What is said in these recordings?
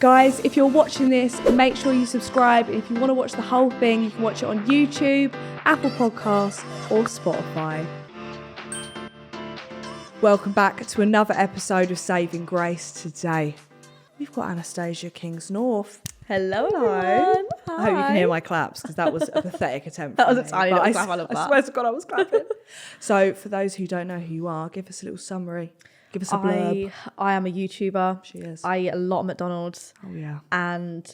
Guys, if you're watching this, make sure you subscribe. If you want to watch the whole thing, you can watch it on YouTube, Apple Podcasts, or Spotify. Welcome back to another episode of Saving Grace. Today, we've got Anastasia Kingsnorth. Hello. I hope you can hear my claps because that was a pathetic attempt. That was a tiny little clap. I swear to God, I was clapping. So, for those who don't know who you are, give us a little summary. Give us a blurb. I am a YouTuber. She is. I eat a lot of McDonald's. Oh, yeah. And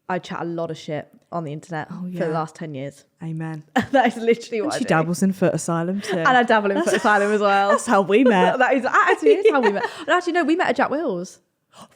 I chat a lot of shit on the internet for the last 10 years. Amen. That is literally what She I do. dabbles in Foot Asylum too. And I dabble in Foot Asylum as well. That's how we met. That actually is how we met. And actually, no, we met at Jack Will's.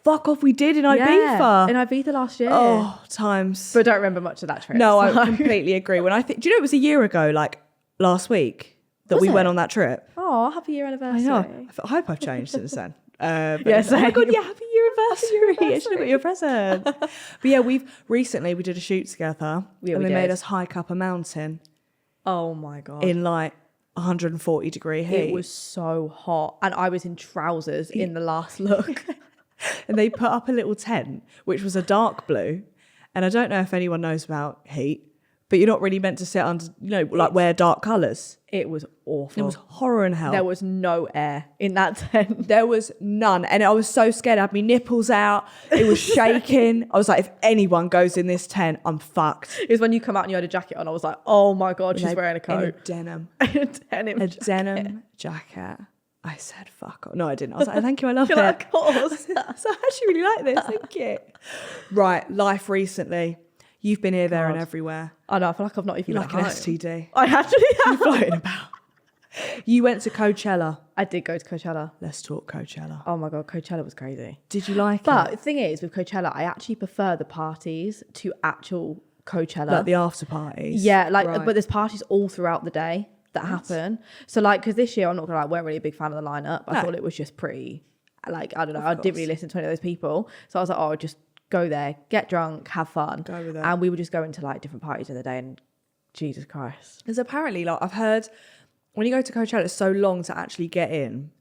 Fuck off, we did in Ibiza. Yeah, in Ibiza last year. Oh, times. But I don't remember much of that trip. No, I completely agree. When do you know it was a year ago, like last week, that we went on that trip? Oh, happy year anniversary. I know. I hope I've changed since then. Yes. Oh my God, yeah, happy year anniversary. I should have got your present. But yeah, we did a shoot together and they made us hike up a mountain. Oh my God. In like 140 degree heat. It was so hot. And I was in trousers in the last look. And they put up a little tent, which was a dark blue. And I don't know if anyone knows about heat, but you're not really meant to sit under, wear dark colours. It was awful. It was horror and hell. There was no air in that tent. There was none. And I was so scared. I had my nipples out. It was shaking. I was like, if anyone goes in this tent, I'm fucked. It was when you come out and you had a jacket on. I was like, oh my God, she's wearing a coat. In a denim. a denim jacket. I said, fuck off. No, I didn't. I was like, thank you, I love it. Like, of course. So I actually really like this. Thank you. Right, life recently. You've been here, there, and everywhere. I know. I feel like I've not even You're like an STD. I actually am. You're floating about. You went to Coachella. I did go to Coachella. Let's talk Coachella. Oh my God, Coachella was crazy. Did you like it? But the thing is, with Coachella, I actually prefer the parties to actual Coachella. Like the after parties? Yeah, but there's parties all throughout the day that happen. So because this year, I'm not gonna lie, I weren't really a big fan of the lineup. I thought it was just pretty, I don't know, I didn't really listen to any of those people. So I was like, oh, just go there, get drunk, have fun. Go with it. And we would just go into like different parties in the day and Jesus Christ. There's apparently, I've heard when you go to Coachella, it's so long to actually get in.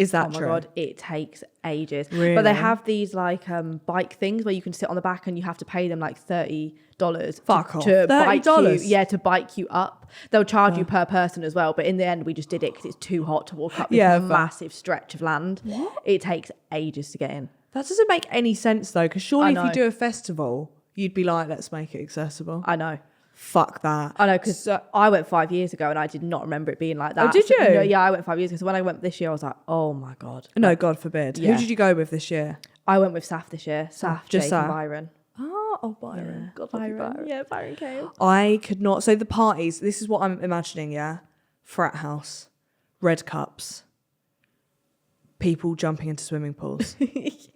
Is that true? Oh my God, it takes ages. Really? But they have these bike things where you can sit on the back and you have to pay them like $30 Fuck off. to bike you. $30? Yeah, to bike you up. They'll charge you per person as well. But in the end, we just did it because it's too hot to walk up this massive stretch of land. What? It takes ages to get in. That doesn't make any sense though, because surely if you do a festival, you'd be like, let's make it accessible. I know. Fuck that. I know, because I went 5 years ago and I did not remember it being like that. Oh, did you? Yeah, I went 5 years ago. So when I went this year, I was like, oh my God. No, God forbid. Yeah. Who did you go with this year? I went with Saf this year. Saf, just Jake, Saf. and Byron. Oh, Byron. Yeah. God, Byron. Yeah, Byron came. I could not. So the parties, this is what I'm imagining, yeah? Frat house, red cups, people jumping into swimming pools.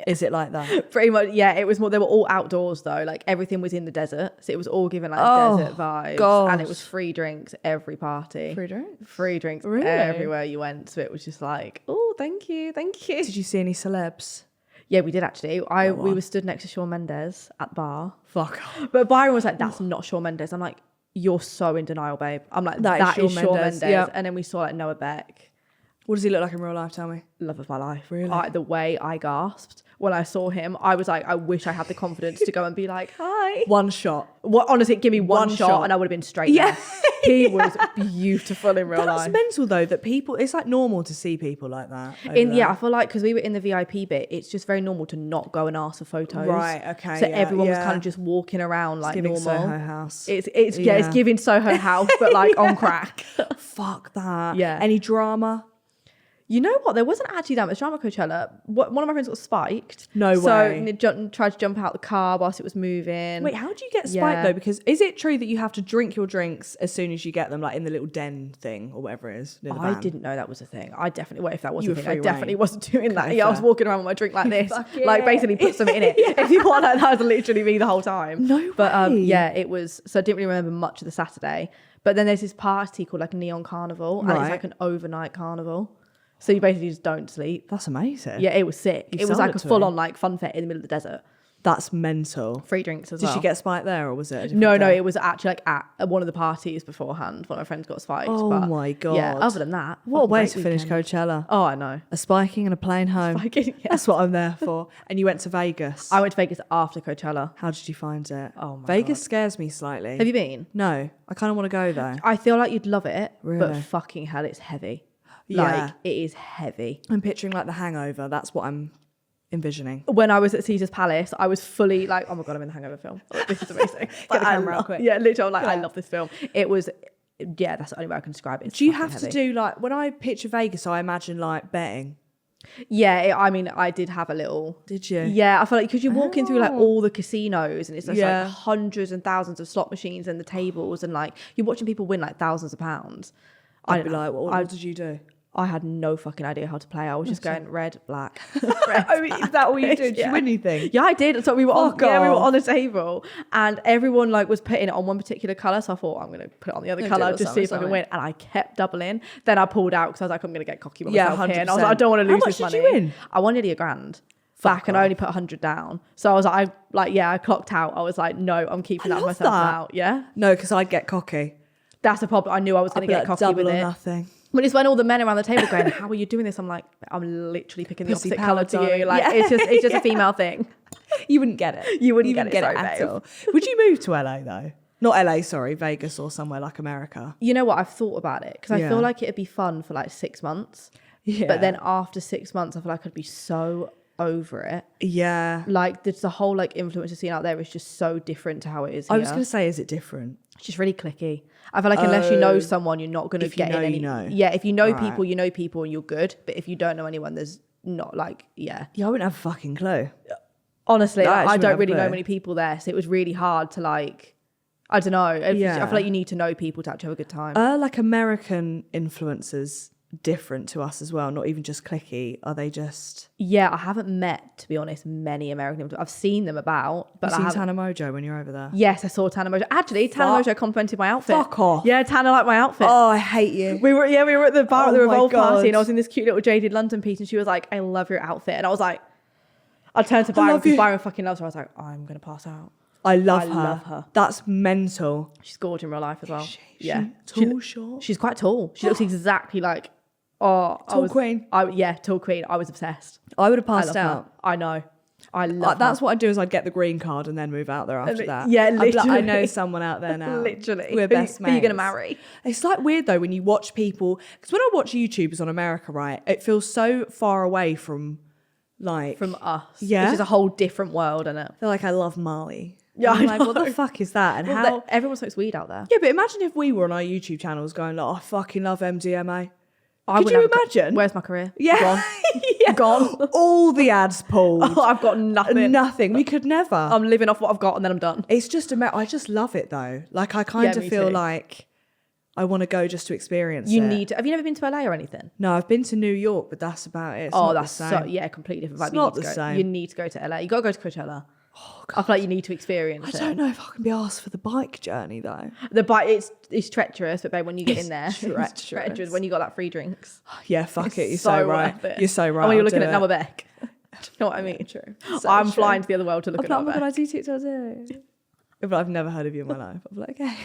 Is it like that? Pretty much, yeah. It was more, they were all outdoors though. Like everything was in the desert. So it was all given like desert vibes. God. And it was free drinks every party. Free drinks? Free drinks Really? everywhere you went. So it was just like, oh, thank you. Did you see any celebs? Yeah, we did actually. We were stood next to Shawn Mendes at the bar. Fuck. But Byron was like, that's not Shawn Mendes. I'm like, you're so in denial, babe. I'm like, that is Shawn Mendes. Yep. And then we saw like Noah Beck. What does he look like in real life? Tell me. Love of my life. Really? The way I gasped when I saw him, I was like, I wish I had the confidence to go and be like, hi. One shot. Honestly, give me one shot and I would have been straight there. He was beautiful in real life. That's mental though, that people, it's like normal to see people like that. I feel like because we were in the VIP bit, it's just very normal to not go and ask for photos. Right, okay. So everyone was kind of just walking around like normal. Soho House. It's giving Soho House, but like on crack. Fuck that. Yeah. Any drama? You know what? There wasn't actually that much drama at Coachella. One of my friends got spiked. No way. So tried to jump out the car whilst it was moving. Wait, how do you get spiked though? Because is it true that you have to drink your drinks as soon as you get them, like in the little den thing or whatever it is? I didn't know that was a thing. If that was a thing, I free definitely reign. wasn't doing that. Okay, Yeah, I was fair. walking around with my drink like this. Yeah. Like basically put something in it. If you want, that was literally me the whole time. No But way. yeah, it was. So I didn't really remember much of the Saturday. But then there's this party called like Neon Carnival. And it's like an overnight carnival. So you basically just don't sleep. That's amazing. Yeah, it was sick. You It was sold like it a to full me. on like fun fair in the middle of the desert. That's mental. Free drinks as Did well. she get spiked there, or was it a different No, day? it was actually like at one of the parties beforehand. One of my friends got spiked. Oh but my God. Yeah, other than that, What a fucking way great to finish weekend. Coachella. Oh, I know. A spiking and a plane home. Spiking, yeah. That's what I'm there for. And you went to Vegas. I went to Vegas after Coachella. How did you find it? Oh my Vegas God. scares me slightly. Have you been? No, I kind of want to go though. I feel like you'd love it, but Really? fucking hell, it's heavy. Yeah. Like, it is heavy. I'm picturing like The Hangover. That's what I'm envisioning. When I was at Caesar's Palace, I was fully like, oh my God, I'm in the Hangover film. Like, this is amazing. Get the camera out quick. Yeah, literally, I'm like, I Yeah. love this film. It was, yeah, that's the only way I can describe it. It's Do you fucking have heavy. to do like, when I picture Vegas, I imagine like betting. Yeah, I mean, I did have a little. Did you? Yeah, I feel like because you're walking through like Oh. all the casinos and it's just Yeah. like hundreds and thousands of slot machines and the tables and like you're watching people win like thousands of pounds. I'd be like, what did you do? I had no fucking idea how to play. I was just going red, black. Oh, is that all you did? Did you Yeah. win anything? Yeah, I did. So we were Fuck we were off. on a table and everyone like was putting it on one particular colour. So I thought I'm gonna put it on the other Do colour it just see if I can something. win. And I kept doubling. Then I pulled out because I was like, I'm gonna get cocky with Yeah, myself here. And I was like, I 100%. don't want to How lose much this did money. you win? I won nearly $1,000 Fuck back and I only off. put 100 down. So I was like, I clocked out. I was like, no, I'm keeping that for love myself that. now. Yeah. No, because I'd get cocky. That's the problem. I knew I was I'd gonna be get like, cocky double with or it. nothing. But it's when all the men around the table going, how are you doing this? I'm like, I'm literally picking the Pussy opposite power, colour to you. darling. Like Yeah. it's just a female thing. You wouldn't get it. You wouldn't get it, sorry, at babe. all. Would you move to LA though? Not LA, sorry, Vegas or somewhere like America. You know what? I've thought about it because I Yeah. feel like it'd be fun for like 6 months. Yeah. But then after 6 months, I feel like I'd be so over it. Yeah. Like there's the whole like influencer scene out there is just so different to how it is here. I was going to say, is it different? It's just really clicky. I feel like unless you know Oh. someone, you're not going to If you get know, in any. you know. Yeah, if you know Right. people, you know people, and you're good. But if you don't know anyone, there's not like yeah. Yeah, I wouldn't have a fucking clue. Honestly, No, I I actually don't wouldn't really have a know clue. many people there, so it was really hard to like. I don't know. I Yeah. feel like you need to know people to actually have a good time. Like American influencers different to us as well? Not even just clicky. Are they just... Yeah, I haven't met, to be honest, many American. I've seen them about, but you I seen haven't. Tana Mojo when you're over there? Yes, I saw Tana Mojo. Actually, Tana Fuck. Mojo complimented my outfit. Fuck off. Yeah, Tana liked my outfit. Oh, I hate you. We were at the bar at the Oh my Revolve party, God. and I was in this cute little jaded London piece, and she was like, "I love your outfit," and I was like, I turned to Byron love because you. Byron fucking loves her. I was like, I'm gonna pass out. I love I her. love her. That's mental. She's gorgeous in real life as well. She yeah, tall, short? She's quite tall. She looks exactly like Tall queen. Tall queen. I was obsessed. I would have I passed love out. her. I know. I love That's her. what I'd do is I'd get the green card and then move out there after that. Yeah, I'd be like, I literally. know someone out there now. Literally. We're best Who are you going to mates. marry? It's like weird though when you watch people, because when I watch YouTubers on America, right, it feels so far away from like... From us. Yeah. Which is a whole different world, isn't it? They're like, I love Molly. Yeah, And I'm I like, what know. the fuck is that? And Well, how... everyone smokes weed out there. Yeah, but imagine if we were on our YouTube channels going like, oh, I fucking love MDMA. I Could wouldn't you have a imagine? Where's my career? Yeah. Gone. Yeah. Gone. All the ads pulled. Oh, I've got nothing. Nothing. We could never. I'm living off what I've got and then I'm done. It's just I just love it though. Like I kind Yeah, of me feel too. like I want to go just to experience You it. need to. Have you never been to LA or anything? No, I've been to New York, but that's about it. It's Oh, not that's the same. so yeah, completely different. It's vibe. not you need the to go, same. You need to go to LA. You got to go to Coachella. Oh, I feel like you need to experience I it. don't know if I can be asked for the bike journey though. The bike it's treacherous, but babe, when you get in there, treacherous. it's treacherous. When you got that free drinks, Yeah, fuck It's it. You're so right. worth it. You're so right. And when you're I'll looking do at it. Noah Beck, do you know what I mean? True. I'm true. flying to the other world to look I'm at like, oh Noah my god, I Beck. do TikTok too. But I've never heard of you in my life. I'm like, okay.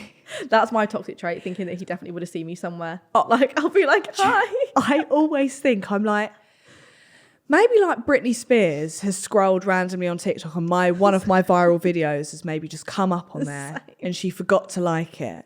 That's my toxic trait, thinking that he definitely would have seen me somewhere. Like I'll be like, hi. I always think I'm like, maybe like Britney Spears has scrolled randomly on TikTok and one of my viral videos has maybe just come up on there and she forgot to like it,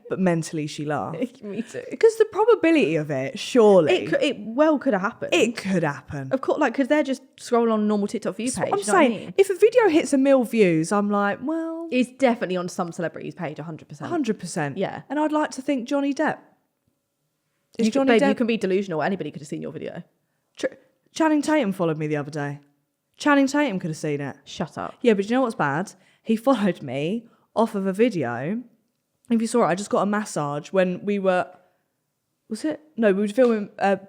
but mentally she laughed. Me too. Because the probability of it, surely, It well could have happened. it could happen. Of course, like because they're just scrolling on a normal TikTok view That's page. what I'm you know what I saying. mean? If a video hits 1 million views, I'm like, well, It's definitely on some celebrity's page, 100%. 100%. Yeah. And I'd like to think Johnny Depp. Is You, Johnny babe, Depp... you can be delusional. Anybody could have seen your video. Channing Tatum followed me the other day. Channing Tatum could have seen it. Shut up. Yeah, but you know what's bad? He followed me off of a video. If you saw it, I just got a massage when we were... Was it? No, we were filming Bad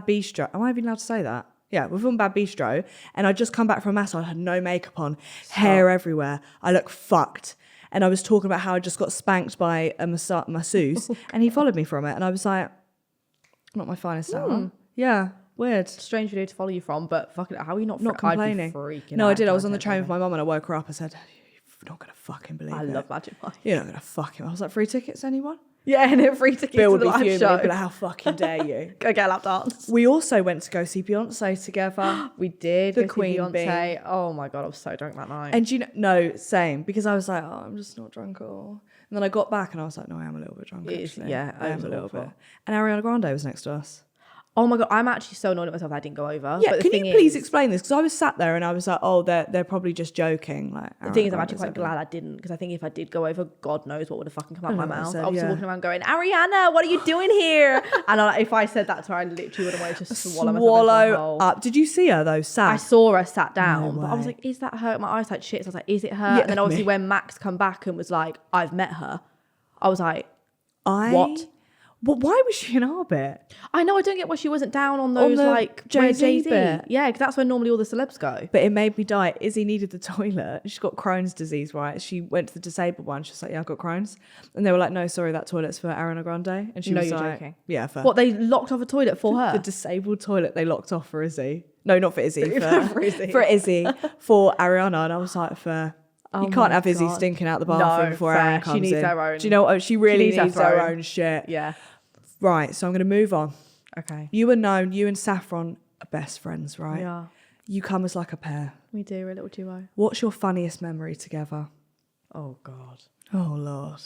Bistro. Am I even allowed to say that? Yeah, we were filming Bad Bistro. And I'd just come back from a massage. I had no makeup on. Hair everywhere. I look fucked. And I was talking about how I just got spanked by a masseuse. And he followed me from it. And I was like, not my finest hour. Yeah. Weird. Strange video to follow you from, but fucking, how are you not complaining? I'd be freaking No, out I did. I if was on the said train with anything. my mum and I woke her up. I said, "You're not gonna fucking believe I it. love Magic Mike. You're not gonna fucking." I was like, "Free tickets, anyone?" Yeah, and it free tickets Bill to would the be live fuming. show. He'd be like, "How fucking dare you?" Go get a lap dance. We also went to go see Beyonce together. We did. The go see Queen Beyonce. bee. Oh my God, I was so drunk that night. And no, same, because I was like, "Oh, I'm just not drunk at all." And then I got back and I was like, "No, I am a little bit drunk." It's- Actually. yeah, I it am was a little awful. bit. And Ariana Grande was next to us. Oh my God, I'm actually so annoyed at myself that I didn't go over. Yeah, but the can thing you please is, explain this? Because I was sat there and I was like, "Oh, they're probably just joking." Like, The thing is, I'm Ariana actually Grande's quite glad I didn't, because I think if I did go over, God knows what would have fucking come out I my know what I mouth. said, I was yeah. walking around going, Ariana, what are you doing here? And if I said that to her, I literally would have wanted to swallow myself into a hole. up. Did you see her though? Sat. I saw her sat down, No but I was way. like, is that her? My eyes like shit. So I was like, is it her? Yeah, and then obviously me. when Max come back and was like, I've met her, I was like, What? Well, why was she in our bit? I know, I don't get why she wasn't down on those the like Jay-Z Jay-Z. bit. Yeah, because that's where normally all the celebs go. But it made me die. Izzy needed the toilet. She's got Crohn's disease, right? She went to the disabled one. She was like, "Yeah, I've got Crohn's." And they were like, "No, sorry, that toilet's for Ariana Grande." And she No, was you're like, joking. "Yeah, for What, they locked off a toilet for her? the disabled toilet they locked off for Izzy." No, not for Izzy. For Izzy. For Izzy. For Ariana. And I was like, "For Oh you can't my have Izzy God. stinking out the No, bathroom before fair. Ariana She comes needs in." her own- Do you know what? She really needs her needs her throne. own shit. Yeah. Right, so I'm going to move on. Okay. You and Saffron are best friends, right? Yeah. You come as like a pair. We do, a little duo. What's your funniest memory together? Oh God. Oh, Lord.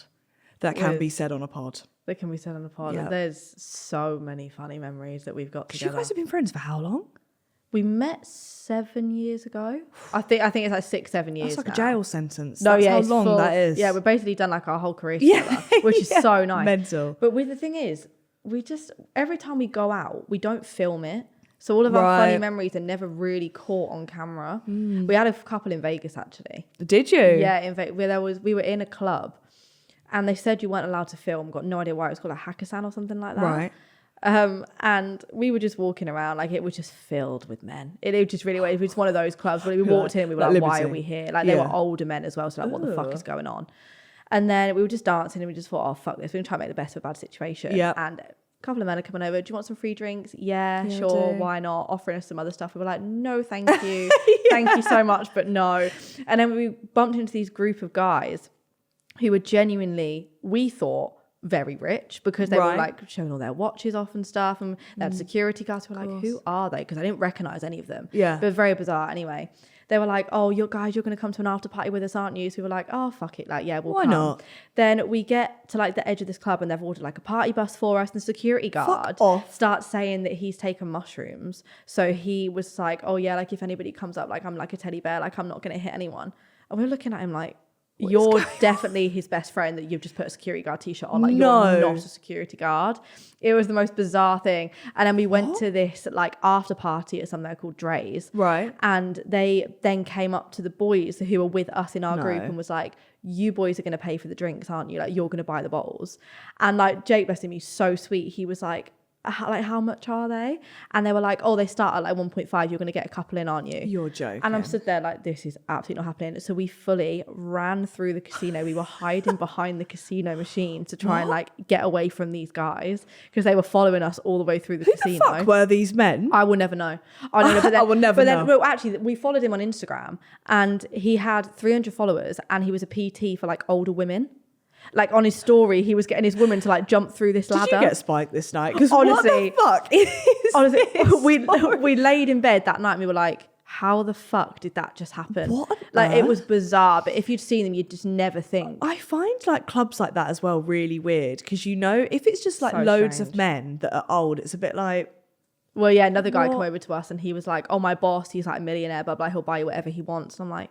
That can With- be said on a pod. That can be said on the pod. Yeah. There's so many funny memories that we've got Because you together. guys have been friends for how long? We met 7 years ago. I think it's like 6-7 years. That's like now. a jail sentence. No, That's yeah, how it's long full- that is. Yeah, we've basically done like our whole career Yeah, together, which is yeah. so nice. Mental. But the thing is, we just, every time we go out, we don't film it. So all of our funny Right. memories are never really caught on camera. We had a couple in Vegas actually. Did you? Yeah, in Vegas, we were in a club, and they said you weren't allowed to film. Got no idea why. It was called a Hakkasan or something like that. Right. And we were just walking around, like it was just filled with men. It was just really weird. It was one of those clubs where we walked in and we were Like like, why are Liberty. we here? Like they were Yeah. older men as well, so like what the fuck Ugh. is going on? And then we were just dancing and we just thought, oh fuck this, we're gonna try and make the best of a bad situation. Yeah. And a couple of men are coming over, do you want some free drinks? Yeah, Yeah, I sure, do. why not? Offering us some other stuff. We were like, no thank you. Thank you so much, but no. And then we bumped into these group of guys who were genuinely, we thought, very rich, because they were Right. like showing all their watches off and stuff, and they had security guards who were like, who are they? Because I didn't recognize any of them. Yeah. But very bizarre anyway. They were like, oh, you're going to come to an after party with us, aren't you? So we were like, oh, fuck it. Like, yeah, we'll Why come. not? Then we get to like the edge of this club and they've ordered like a party bus for us, and the security guard off. starts saying that he's taken mushrooms. So he was like, oh yeah, like if anybody comes up, like I'm like a teddy bear, like I'm not going to hit anyone. And we're looking at him like, you're definitely his best friend that you've just put a security guard t-shirt on. Like No. you're not a security guard. It was the most bizarre thing. And then we went to this like after party at somewhere called Dre's. Right. And they then came up to the boys who were with us in our group No. and was like, you boys are going to pay for the drinks, aren't you? Like you're going to buy the bottles. And like Jake, bless him, he's so sweet. He was like, how much are they? And they were like, oh, they start at like 1.5. You're going to get a couple in, aren't you? You're joking. And I'm stood there like, this is absolutely not happening. So we fully ran through the casino. We were hiding behind the casino machine to try and like get away from these guys because they were following us all the way through the Who casino. the fuck were these men? I will never know. I don't know. But then, I will never but then, know. Well, actually, we followed him on Instagram and he had 300 followers and he was a PT for like older women. Like on his story, he was getting his woman to like jump through this ladder. Did you get spiked this night? Because Honestly, what the fuck? honestly, we laid in bed that night and we were like, how the fuck did that just happen? What on Like it earth? was bizarre, but if you'd seen them, you'd just never think. I find like clubs like that as well really weird because you know if it's just like So loads of strange. men that are old, it's a bit like Well, yeah, another guy came What? over to us and he was like, oh, my boss, he's like a millionaire, blah, blah, he'll buy you whatever he wants. And I'm like,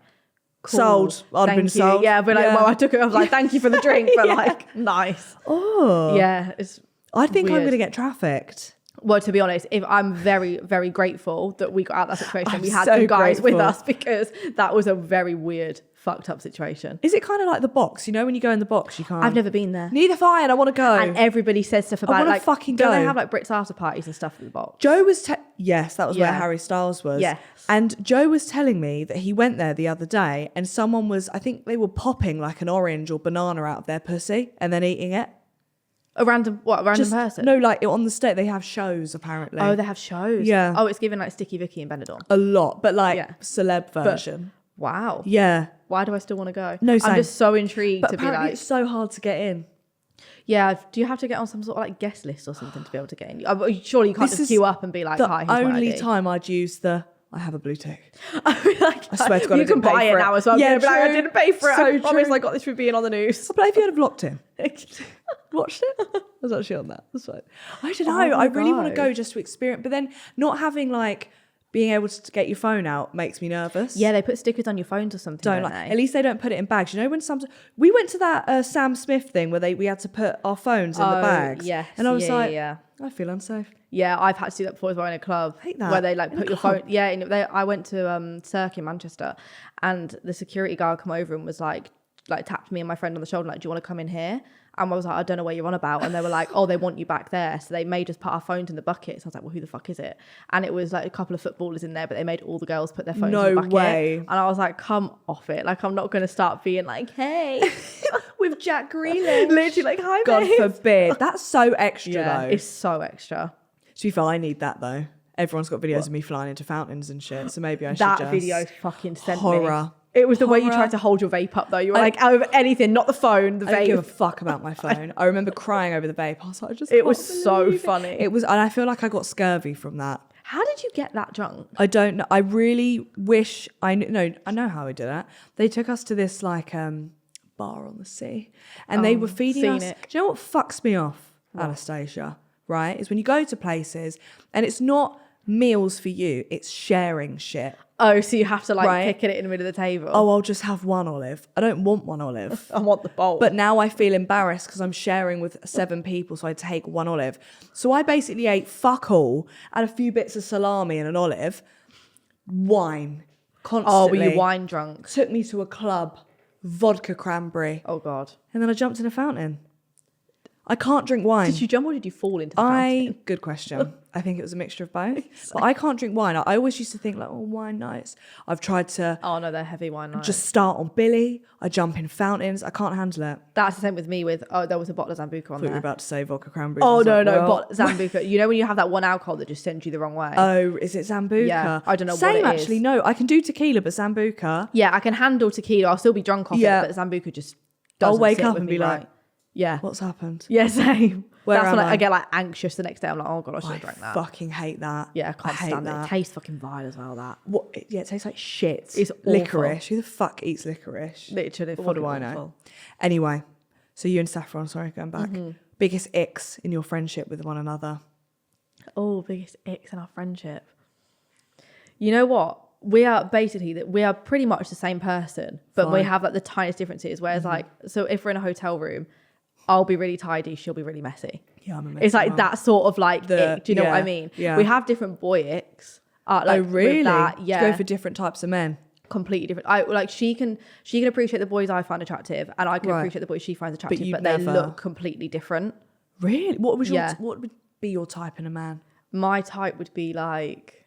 cool, Sold. I'd have thank been you. sold. Yeah, but like, Yeah. well, I took it, I was like, thank you for the drink, but like, nice. oh Yeah, it's I think I'm weird. gonna get trafficked. Well, to be honest, if I'm very, very grateful that we got out of that situation. I'm We had so some guys with grateful. us because that was a very weird, fucked up situation. Is it kind of like the box? You know when you go in the box, you can't. I've never been there. Neither fine. I want to go. And everybody says stuff about it. wanna Like, fucking don't they go. have like Brits after parties and stuff at the box? Joe was yes, that was where Yeah. Harry Styles was. Yes. And Joe was telling me that he went there the other day and someone was, I think they were popping like an orange or banana out of their pussy and then eating it. A random person? No, like on the state they have shows apparently. Oh, they have shows. Yeah. Oh, it's given like Sticky Vicky and Benidorm. A lot, but like Yeah. celeb version. Wow. Yeah. Why do I still want to go? No, same. I'm just so intrigued But to be apparently like, it's so hard to get in. yeah. Do you have to get on some sort of like guest list or something to be able to get in? Surely you can't This just is queue up and be like, The hi, here's my only ID. time I'd use I have a blue tick. Like, I swear to God, I you can didn't pay buy it for it. now as well. Yeah, Yeah, but I true. didn't pay for it. So I promise true. I got this through being on the news. But if you had have locked in, watched it. I was actually on that. That's fine. I don't know. Oh I my really want to God. go just to experience, but then not having like being able to get your phone out makes me nervous. Yeah, they put stickers on your phones or something. Don't Don't like. they? At least they don't put it in bags. You know when we went to that Sam Smith thing where we had to put our phones in the bags. Yes. And I was like, yeah. I feel unsafe. Yeah, I've had to do that before as well in a club. Hate that. Where they like In put a your club? phone. Yeah, I went to Cirque in Manchester, and the security guard come over and was like tapped me and my friend on the shoulder, like, do you want to come in here? And I was like, I don't know what you're on about. And they were like, oh, they want you back there. So they made us put our phones in the bucket. So I was like, well, who the fuck is it? And it was like a couple of footballers in there, but they made all the girls put their phones in the No bucket. way. And I was like, come off it. Like, I'm not going to start being like, hey, With Jack Grealish. literally like, hi, God babe. forbid. That's so extra Yeah, though. it's so extra. To be fair, I need that though. Everyone's got videos of me flying into fountains and shit. So maybe I should That just... video fucking sent me. Horror. It was the way you Horror. tried to hold your vape up though. You were like, out of anything, not the phone, the I don't give a vape. fuck about my phone. I remember crying over the vape. I was like, I just It can't was so believe it. funny. It was, and I feel like I got scurvy from that. How did you get that drunk? I don't know. I really wish I knew. No, I know how I did it. They took us to this like bar on the sea, and they were feeding us. scenic. Do you know what fucks me off, Anastasia? Right, is when you go to places and it's not meals for you; it's sharing shit. Oh, so you have to like Right. pick it in the middle of the table. Oh, I'll just have one olive. I don't want one olive. I want the bowl. But now I feel embarrassed because I'm sharing with 7 people, so I take one olive. So I basically ate fuck all and a few bits of salami and an olive. Wine. Constantly. were you wine drunk? Took me to a club. Vodka cranberry. Oh God. And then I jumped in a fountain. I can't drink wine. Did you jump or did you fall into the fountain? Good question. I think it was a mixture of both. But I can't drink wine. I always used to think like, oh, wine nice. I've tried to Oh no, they're heavy wine nights. just start on Billy. I jump in fountains. I can't handle it. That's the same with me with, there was a bottle of Zambuca on I thought you were there. about to say vodka cranberry. Oh I was no, like, no, well- but Zambuca. You know when you have that one alcohol that just sends you the wrong way? Oh, is it Zambuca? Yeah, I don't know what Same it is. actually. No, I can do tequila, but Zambuca. Yeah, I can handle tequila. I'll still be drunk off Yeah. it, but Zambuca just doesn't I'll wake sit up with and me be like, right. Yeah. what's happened? Yeah, same. Where That's am when I? I get like anxious the next day. I'm like, oh God, I should I have drank that. fucking hate that. Yeah, I can't hate stand it. that. It tastes fucking vile as well, that. What? Yeah, it tastes like shit. It's awful. licorice. Who the fuck eats licorice? Literally, But what do I fucking know? awful. Anyway, so you and Saffron, sorry, going back. Mm-hmm. Biggest icks in your friendship with one another? Oh, biggest icks in our friendship. You know what? We are pretty much the same person, but we Fine. have like the tiniest differences. Whereas like, so if we're in a hotel room, I'll be really tidy, she'll be really messy. Yeah, I'm a messy It's like one. that sort of like ick. Do you know what I yeah, mean? yeah. We have different boy icks. Like, Oh, with really? that, To yeah. go for different types of men. Completely different. I like she can appreciate the boys I find attractive, and I can Right. appreciate the boys she finds attractive, you'd but they never- look completely different. Really? What would Yeah. what would be your type in a man? My type would be like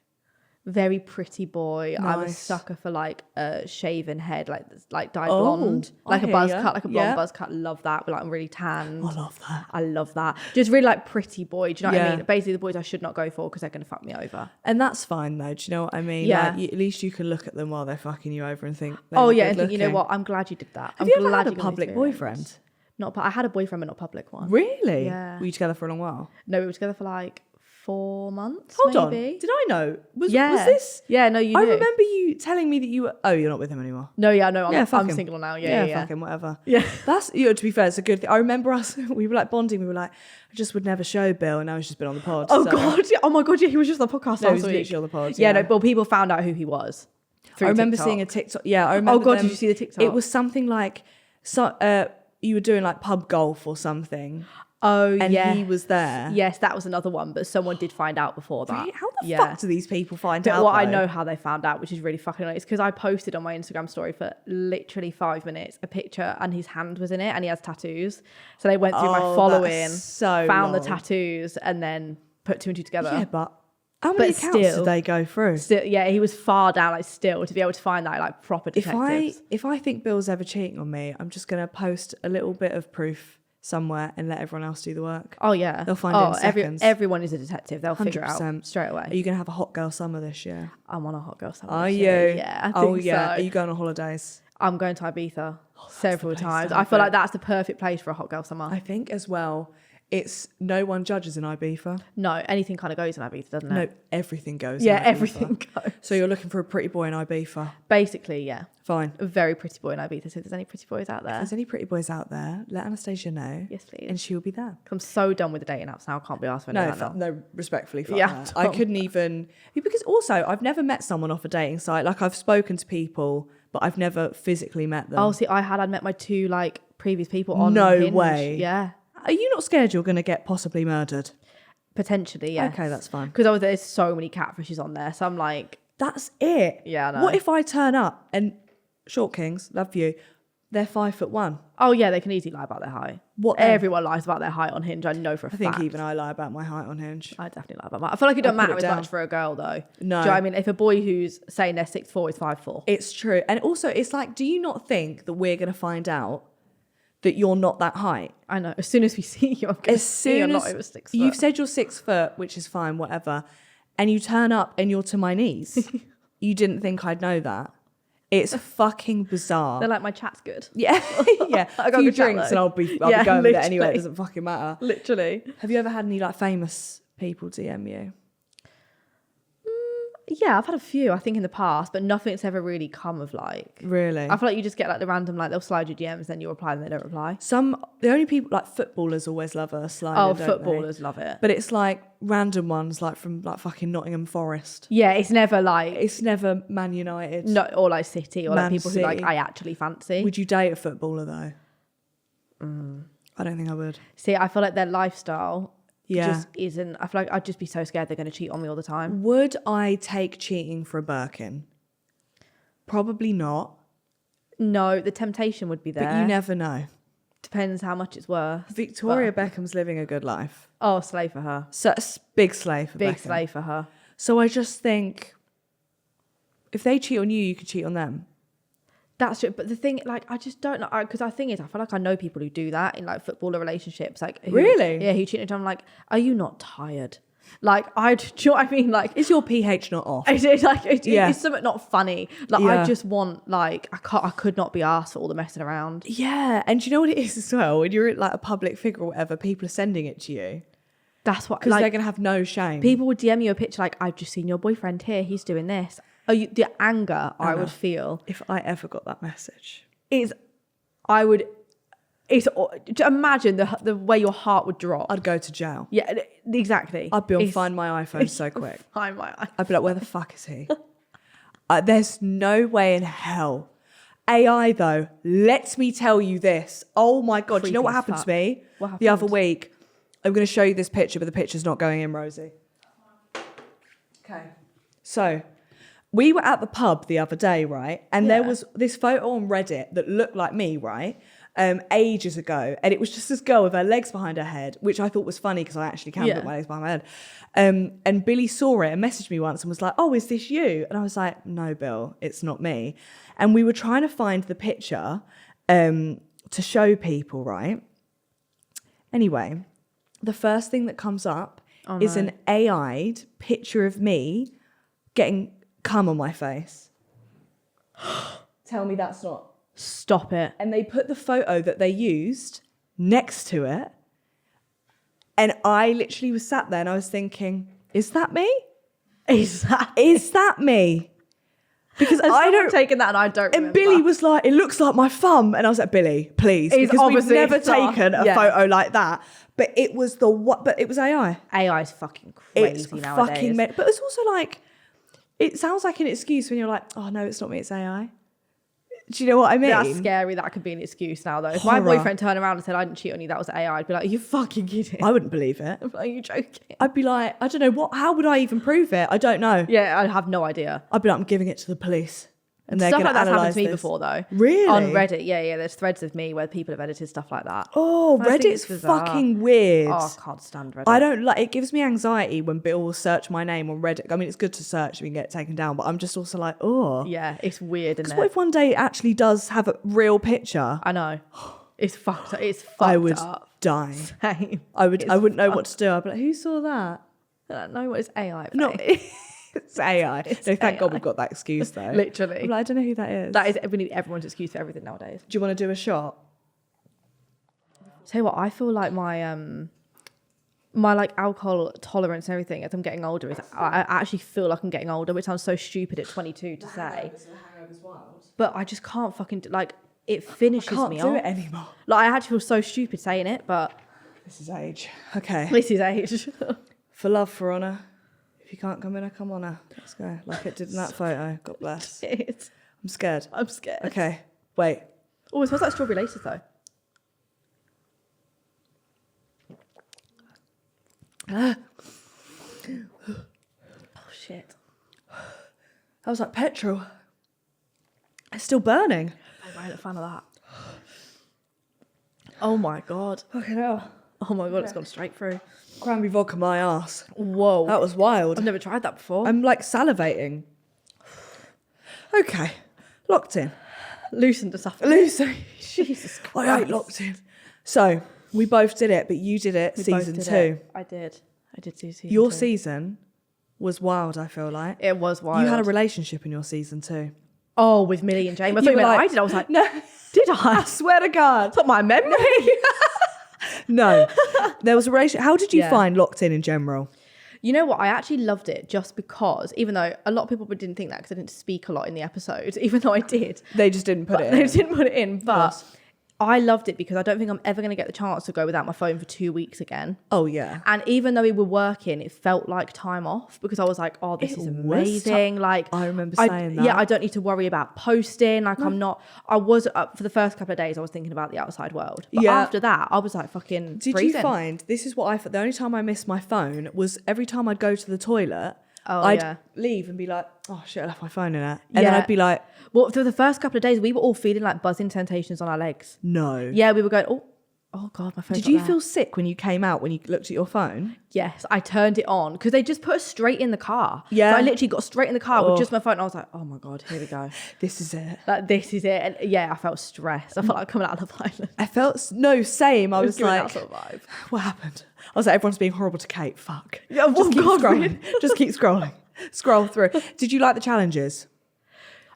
very pretty boy. I'm a Nice. sucker for like a shaven head, like dyed Oh, blonde, I like a hear buzz ya. cut, like a blonde Yeah. buzz cut. Love that. But like I'm really tanned. I love that. I love that. Just really like pretty boy. Do you know what I Yeah. mean? Basically, the boys I should not go for because they're going to fuck me over. And that's fine though. Do you know what I mean? Yeah. Like, at least you can look at them while they're fucking you over and think. Oh they're yeah, good and think, you know looking. what? I'm glad you did that. Have I'm you ever glad had a you got the public experience. boyfriend? Not. I had a boyfriend, but not public one. Really? Yeah. Were you together for a long while? No, we were together for like 4 months. Hold maybe. on. Did I know? Was Yeah. this? Yeah. No, you. I knew. remember you telling me that you were. Oh, you're not with him anymore. No, yeah, no. Yeah, fuck I'm him. single now. Yeah. Fucking whatever. Yeah. That's, you know, to be fair, it's a good thing. I remember us, we were like bonding, we were like, I just would never show Bill, and now he's just been on the pod. Oh so- God! Yeah. Oh my God! Yeah, he was just on the podcast No, he last was week. literally on the pod. Yeah, no, but people found out who he was. I through remember TikTok. seeing a TikTok. Yeah, I remember. Oh God! them- Did you see the TikTok? It was something like, you were doing like pub golf or something, Oh and yeah. he was there. Yes, that was another one, but someone did find out before that. Really? How the Yeah. fuck do these people find But out? what I though? know how they found out, which is really fucking annoying, is because I posted on my Instagram story for literally 5 minutes a picture and his hand was in it and he has tattoos. So they went through my Oh, following, that's so found the long. tattoos and then put 2 and 2 together. Yeah, but how many But accounts still- did they go through? Still, yeah, he was far down, like still, to be able to find that, like proper detectives. If I think Bill's ever cheating on me, I'm just gonna post a little bit of proof somewhere and let everyone else do the work. Oh yeah, They'll find it in seconds. Everyone is a detective. They'll figure it out 100%. straight Are away. you going to have a hot girl summer this year? I'm on a hot girl summer. Are this you? year. Yeah, I think so. Are you going on holidays? I'm going to Ibiza several place to times. have I feel it. like that's the perfect place for a hot girl summer. I think as well, it's no one judges in Ibiza. No, anything kind of goes in Ibiza, doesn't it? No, everything goes. Yeah, in Ibiza. everything goes. So you're looking for a pretty boy in Ibiza. Basically, yeah. Fine. A very pretty boy in Ibiza. So if there's any pretty boys out If there, there's any pretty boys out there, let Anastasia know. yes, please. And she will be there. I'm so done with the dating apps now. I can't be asked for No, anything like that. no, respectfully, fuck Yeah, that. I couldn't even, because also I've never met someone off a dating site. Like I've spoken to people, but I've never physically met them. Oh, see, I'd met my two like previous people on No Hinge. way. Yeah, Are you not scared you're going to get possibly murdered? potentially. Yeah. Okay, that's fine. Because there's so many catfishes on there, so I'm like, That's it. Yeah, I know. What if I turn up and short kings, love you, they're 5'1"? oh yeah, they can easily lie about their height. What then? Everyone lies about their height on Hinge. I know for a I think fact. even I lie about my height on Hinge. I definitely lie about that. I feel like it don't I'll put matter it as down. much for a girl though. No. Do you know what I mean? If a boy who's saying they're 6'4" is 5'4". It's true. And also, it's like, do you not think that we're going to find out that you're not that height? I know. As soon as we see you, I'm going to As see you're soon not as over 6 you've foot. said you're 6 foot, which is fine, whatever, and you turn up and you're to my knees, you didn't think I'd know that. It's fucking bizarre. They're like, my chat's good. Yeah, yeah. I A got few good chat, drinks though. and I'll be Yeah, going with it anyway. It literally. doesn't fucking matter. Literally. Have you ever had any like famous people DM you? Yeah, I've had a few, I think, in the past, but nothing's ever really come of like. Really? I feel like you just get like the random, like they'll slide your DMs, then you reply and they don't reply. The only people, like footballers always love a slide. Oh, footballers love it. But it's like random ones, like from like fucking Nottingham Forest. Yeah, it's never like It's never Man United. no, or like City, or like Man people who like City. I actually fancy. Would you date a footballer though? I don't think I would. See, I feel like their lifestyle Yeah. just isn't. I feel like I'd just be so scared they're going to cheat on me all the time. Would I take cheating for a Birkin? Probably not. No, the temptation would be there. But you never know. Depends how much it's worth. Victoria Beckham's living a good life. Oh, slay for her. So big slay for Big Beckham. slay for her. So I just think if they cheat on you, you could cheat on them. That's true. But the thing, like, I just don't know. Because the thing is, I feel like I know people who do that in like footballer relationships. Like, who, Really? Yeah, who cheat. I'm like, are you not tired? Like, do you know what I mean? Like, Is your pH not off? it's like Yeah. it's something not funny. Like, Yeah. I just want like I could not be asked for all the messing around. Yeah. And do you know what it is as well? When you're like a public figure or whatever, people are sending it to you That's what because like they're going to have no shame. people would DM you a picture like, I've just seen your boyfriend here. He's doing this. Oh, the anger I would feel If I ever got that message. is, I would. It's to imagine the way your heart would drop. I'd go to jail. Yeah, exactly. I'd be on It's- Find My iPhone so quick. Find my eye. I'd be like, where the fuck is he? There's no way in hell. AI, though, let me tell you this. Oh my God. Do you know what Creepy as happened fuck. to me What the other happened? week? I'm going to show you this picture, but the picture's not going in, Rosie. Okay. So we were at the pub the other day, right? And there Yeah. was this photo on Reddit that looked like me, right? Ages ago. And it was just this girl with her legs behind her head, which I thought was funny because I actually can Yeah. put my legs behind my head. And Billy saw it and messaged me once and was like, oh, is this you? And I was like, no, Bill, it's not me. And we were trying to find the picture to show people, right? Anyway, the first thing that comes up is no. an AI'd picture of me getting cum on my face. Tell me that's not. Stop it. And they put the photo that they used next to it. And I literally was sat there and I was thinking, is that me? Is Is that me? Because I don't. taken that and I don't. And remember. Billy was like, it looks like my thumb. And I was like, Billy, please. It's Because we've obviously never it's not. taken a Yeah. photo like that. But it was but it was AI. AI is fucking It's crazy nowadays. fucking but it's also like, it sounds like an excuse when you're like, oh no, it's not me, it's AI. Do you know what I mean? That's scary. That could be an excuse now, though. If my Horror. boyfriend turned around and said I didn't cheat on you, that was AI, I'd be like, are you fucking kidding? I wouldn't believe it. Are you joking? I'd be like, I don't know how would I even prove it? I don't know. Yeah, I have no idea. I'd be like, I'm giving it to the police. And they're Stuff going like to that's happened analyse to me this. before, though. Really? On Reddit, yeah. There's threads of me where people have edited stuff like that. Oh, I think Reddit's it's bizarre. fucking weird. Oh, I can't stand Reddit. I don't like it. Gives me anxiety when Bill will search my name on Reddit. I mean, it's good to search and get it taken down, but I'm just also like, oh. Yeah, it's weird, isn't Because it? what if one day it actually does have a real picture? I know. It's fucked up. It's fucked I would up. die. Same. I wouldn't know what to do. I'd be like, who saw that? I don't know what is AI. No, it's AI. It's no, thank God AI. we've got that excuse though. Literally. I'm like, I don't know who that is. That is, we need everyone's excuse for everything nowadays. Do you want to do a shot? Tell you what, I feel like my like alcohol tolerance and everything as I'm getting older is I actually feel like I'm getting older, which sounds so stupid at 22 to say. But I just can't fucking like it finishes Can't me do off. it anymore. Like I actually feel so stupid saying it, but This is age. Okay. this is age. For love, for honour. If you can't come in, I come on her. Let's go. Like it did in that photo. God bless. I'm scared. I'm scared. Okay. Wait. Oh, it smells like strawberry laces though. Oh shit. That was like petrol. It's still burning. I ain't a fan of that. Oh my god. Fucking hell. Oh my god, it's gone straight through. Cranberry vodka, my ass. Whoa. That was wild. I've never tried that before. I'm like salivating. Okay. Locked in. Loosened us up. Lucy. Jesus Christ. I ain't locked in. So, we both did it, but you did it We season both did 2. it. I did do season Your 2. season was wild, I feel like. It was wild. You had a relationship in your season 2. Oh, with Millie and James. I thought You you were meant like- I did. I was like, No. did I? I swear to God. It's not my memory. No. There was a relationship. How did you Yeah. find Locked In general? You know what? I actually loved it just because, even though a lot of people didn't think that because I didn't speak a lot in the episodes, even though I did. They just didn't put it They in. didn't put it in. But course. I loved it because I don't think I'm ever going to get the chance to go without my phone for 2 weeks again. Oh, yeah. And even though we were working, it felt like time off because I was like, oh, this It is was amazing. Like, I remember saying that. Yeah, I don't need to worry about posting. Like, I was up for the first couple of days, I was thinking about the outside world. But Yeah. after that, I was like fucking Did breathing. you find, this is what I thought, the only time I missed my phone was every time I'd go to the toilet, Oh, I'd yeah. leave and be like, oh shit, I left my phone in it. And then Yeah. I'd be like, Well, through the first couple of days, we were all feeling like buzzing sensations on our legs. no. Yeah, we were going, oh God, my phone's Did not you there. feel sick when you came out when you looked at your phone? Yes, I turned it on because they just put us straight in the car. Yeah. So I literally got straight in the car Oh. with just my phone. And I was like, oh my God, here we go. This is it. Like, this is it. And yeah, I felt stressed. I felt like coming out of the island. I felt, no, same. I was giving like, that sort of vibe. what happened? I was like, everyone's being horrible to Kate. Fuck. Yeah, Just oh keep God, scrolling. really? Just keep scrolling. Scroll through. Did you like the challenges?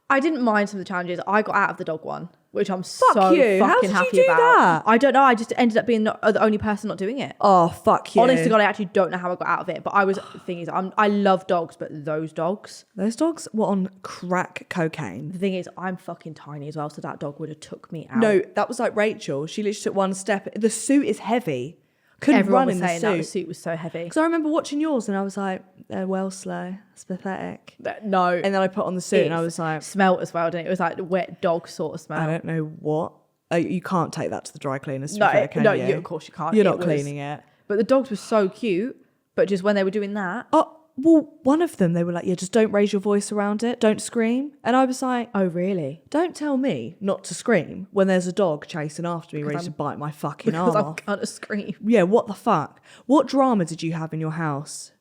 I didn't mind some of the challenges. I got out of the dog one, which I'm Fuck so you. How fucking did you happy do about. that? I don't know. I just ended up being the only person not doing it. Oh, fuck you. Honest to God, I actually don't know how I got out of it. But the thing is, I love dogs, but those dogs. Those dogs were on crack cocaine. The thing is, I'm fucking tiny as well, so that dog would have took me out. No, that was like Rachel. She literally took one step. The suit is heavy. Couldn't everyone run was in the saying that the suit. suit was so heavy. Because I remember watching yours and I was like, they're well slow. It's pathetic. No, And then I put on the suit and I was like, smelled as well, didn't it? It was like the wet dog sort of smell. I don't know what. You can't take that to the dry cleaners. To No, be fair, can you? of course you can't. You're It not was- cleaning it. But the dogs were so cute. But just when they were doing that, Oh, well, one of them, they were like, yeah, just don't raise your voice around it. Don't scream. And I was like, oh really? don't tell me not to scream when there's a dog chasing after me ready to bite my fucking Because arm I'm off. gonna scream. Yeah, what the fuck? What drama did you have in your house?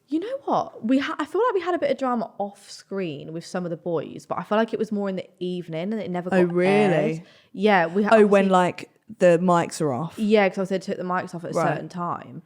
You know what? I feel like we had a bit of drama off screen with some of the boys, but I feel like it was more in the evening and it never got Oh, really? aired. Yeah, we Oh, when obviously- like the mics are off. yeah, because I said took the mics off at a Right. certain time.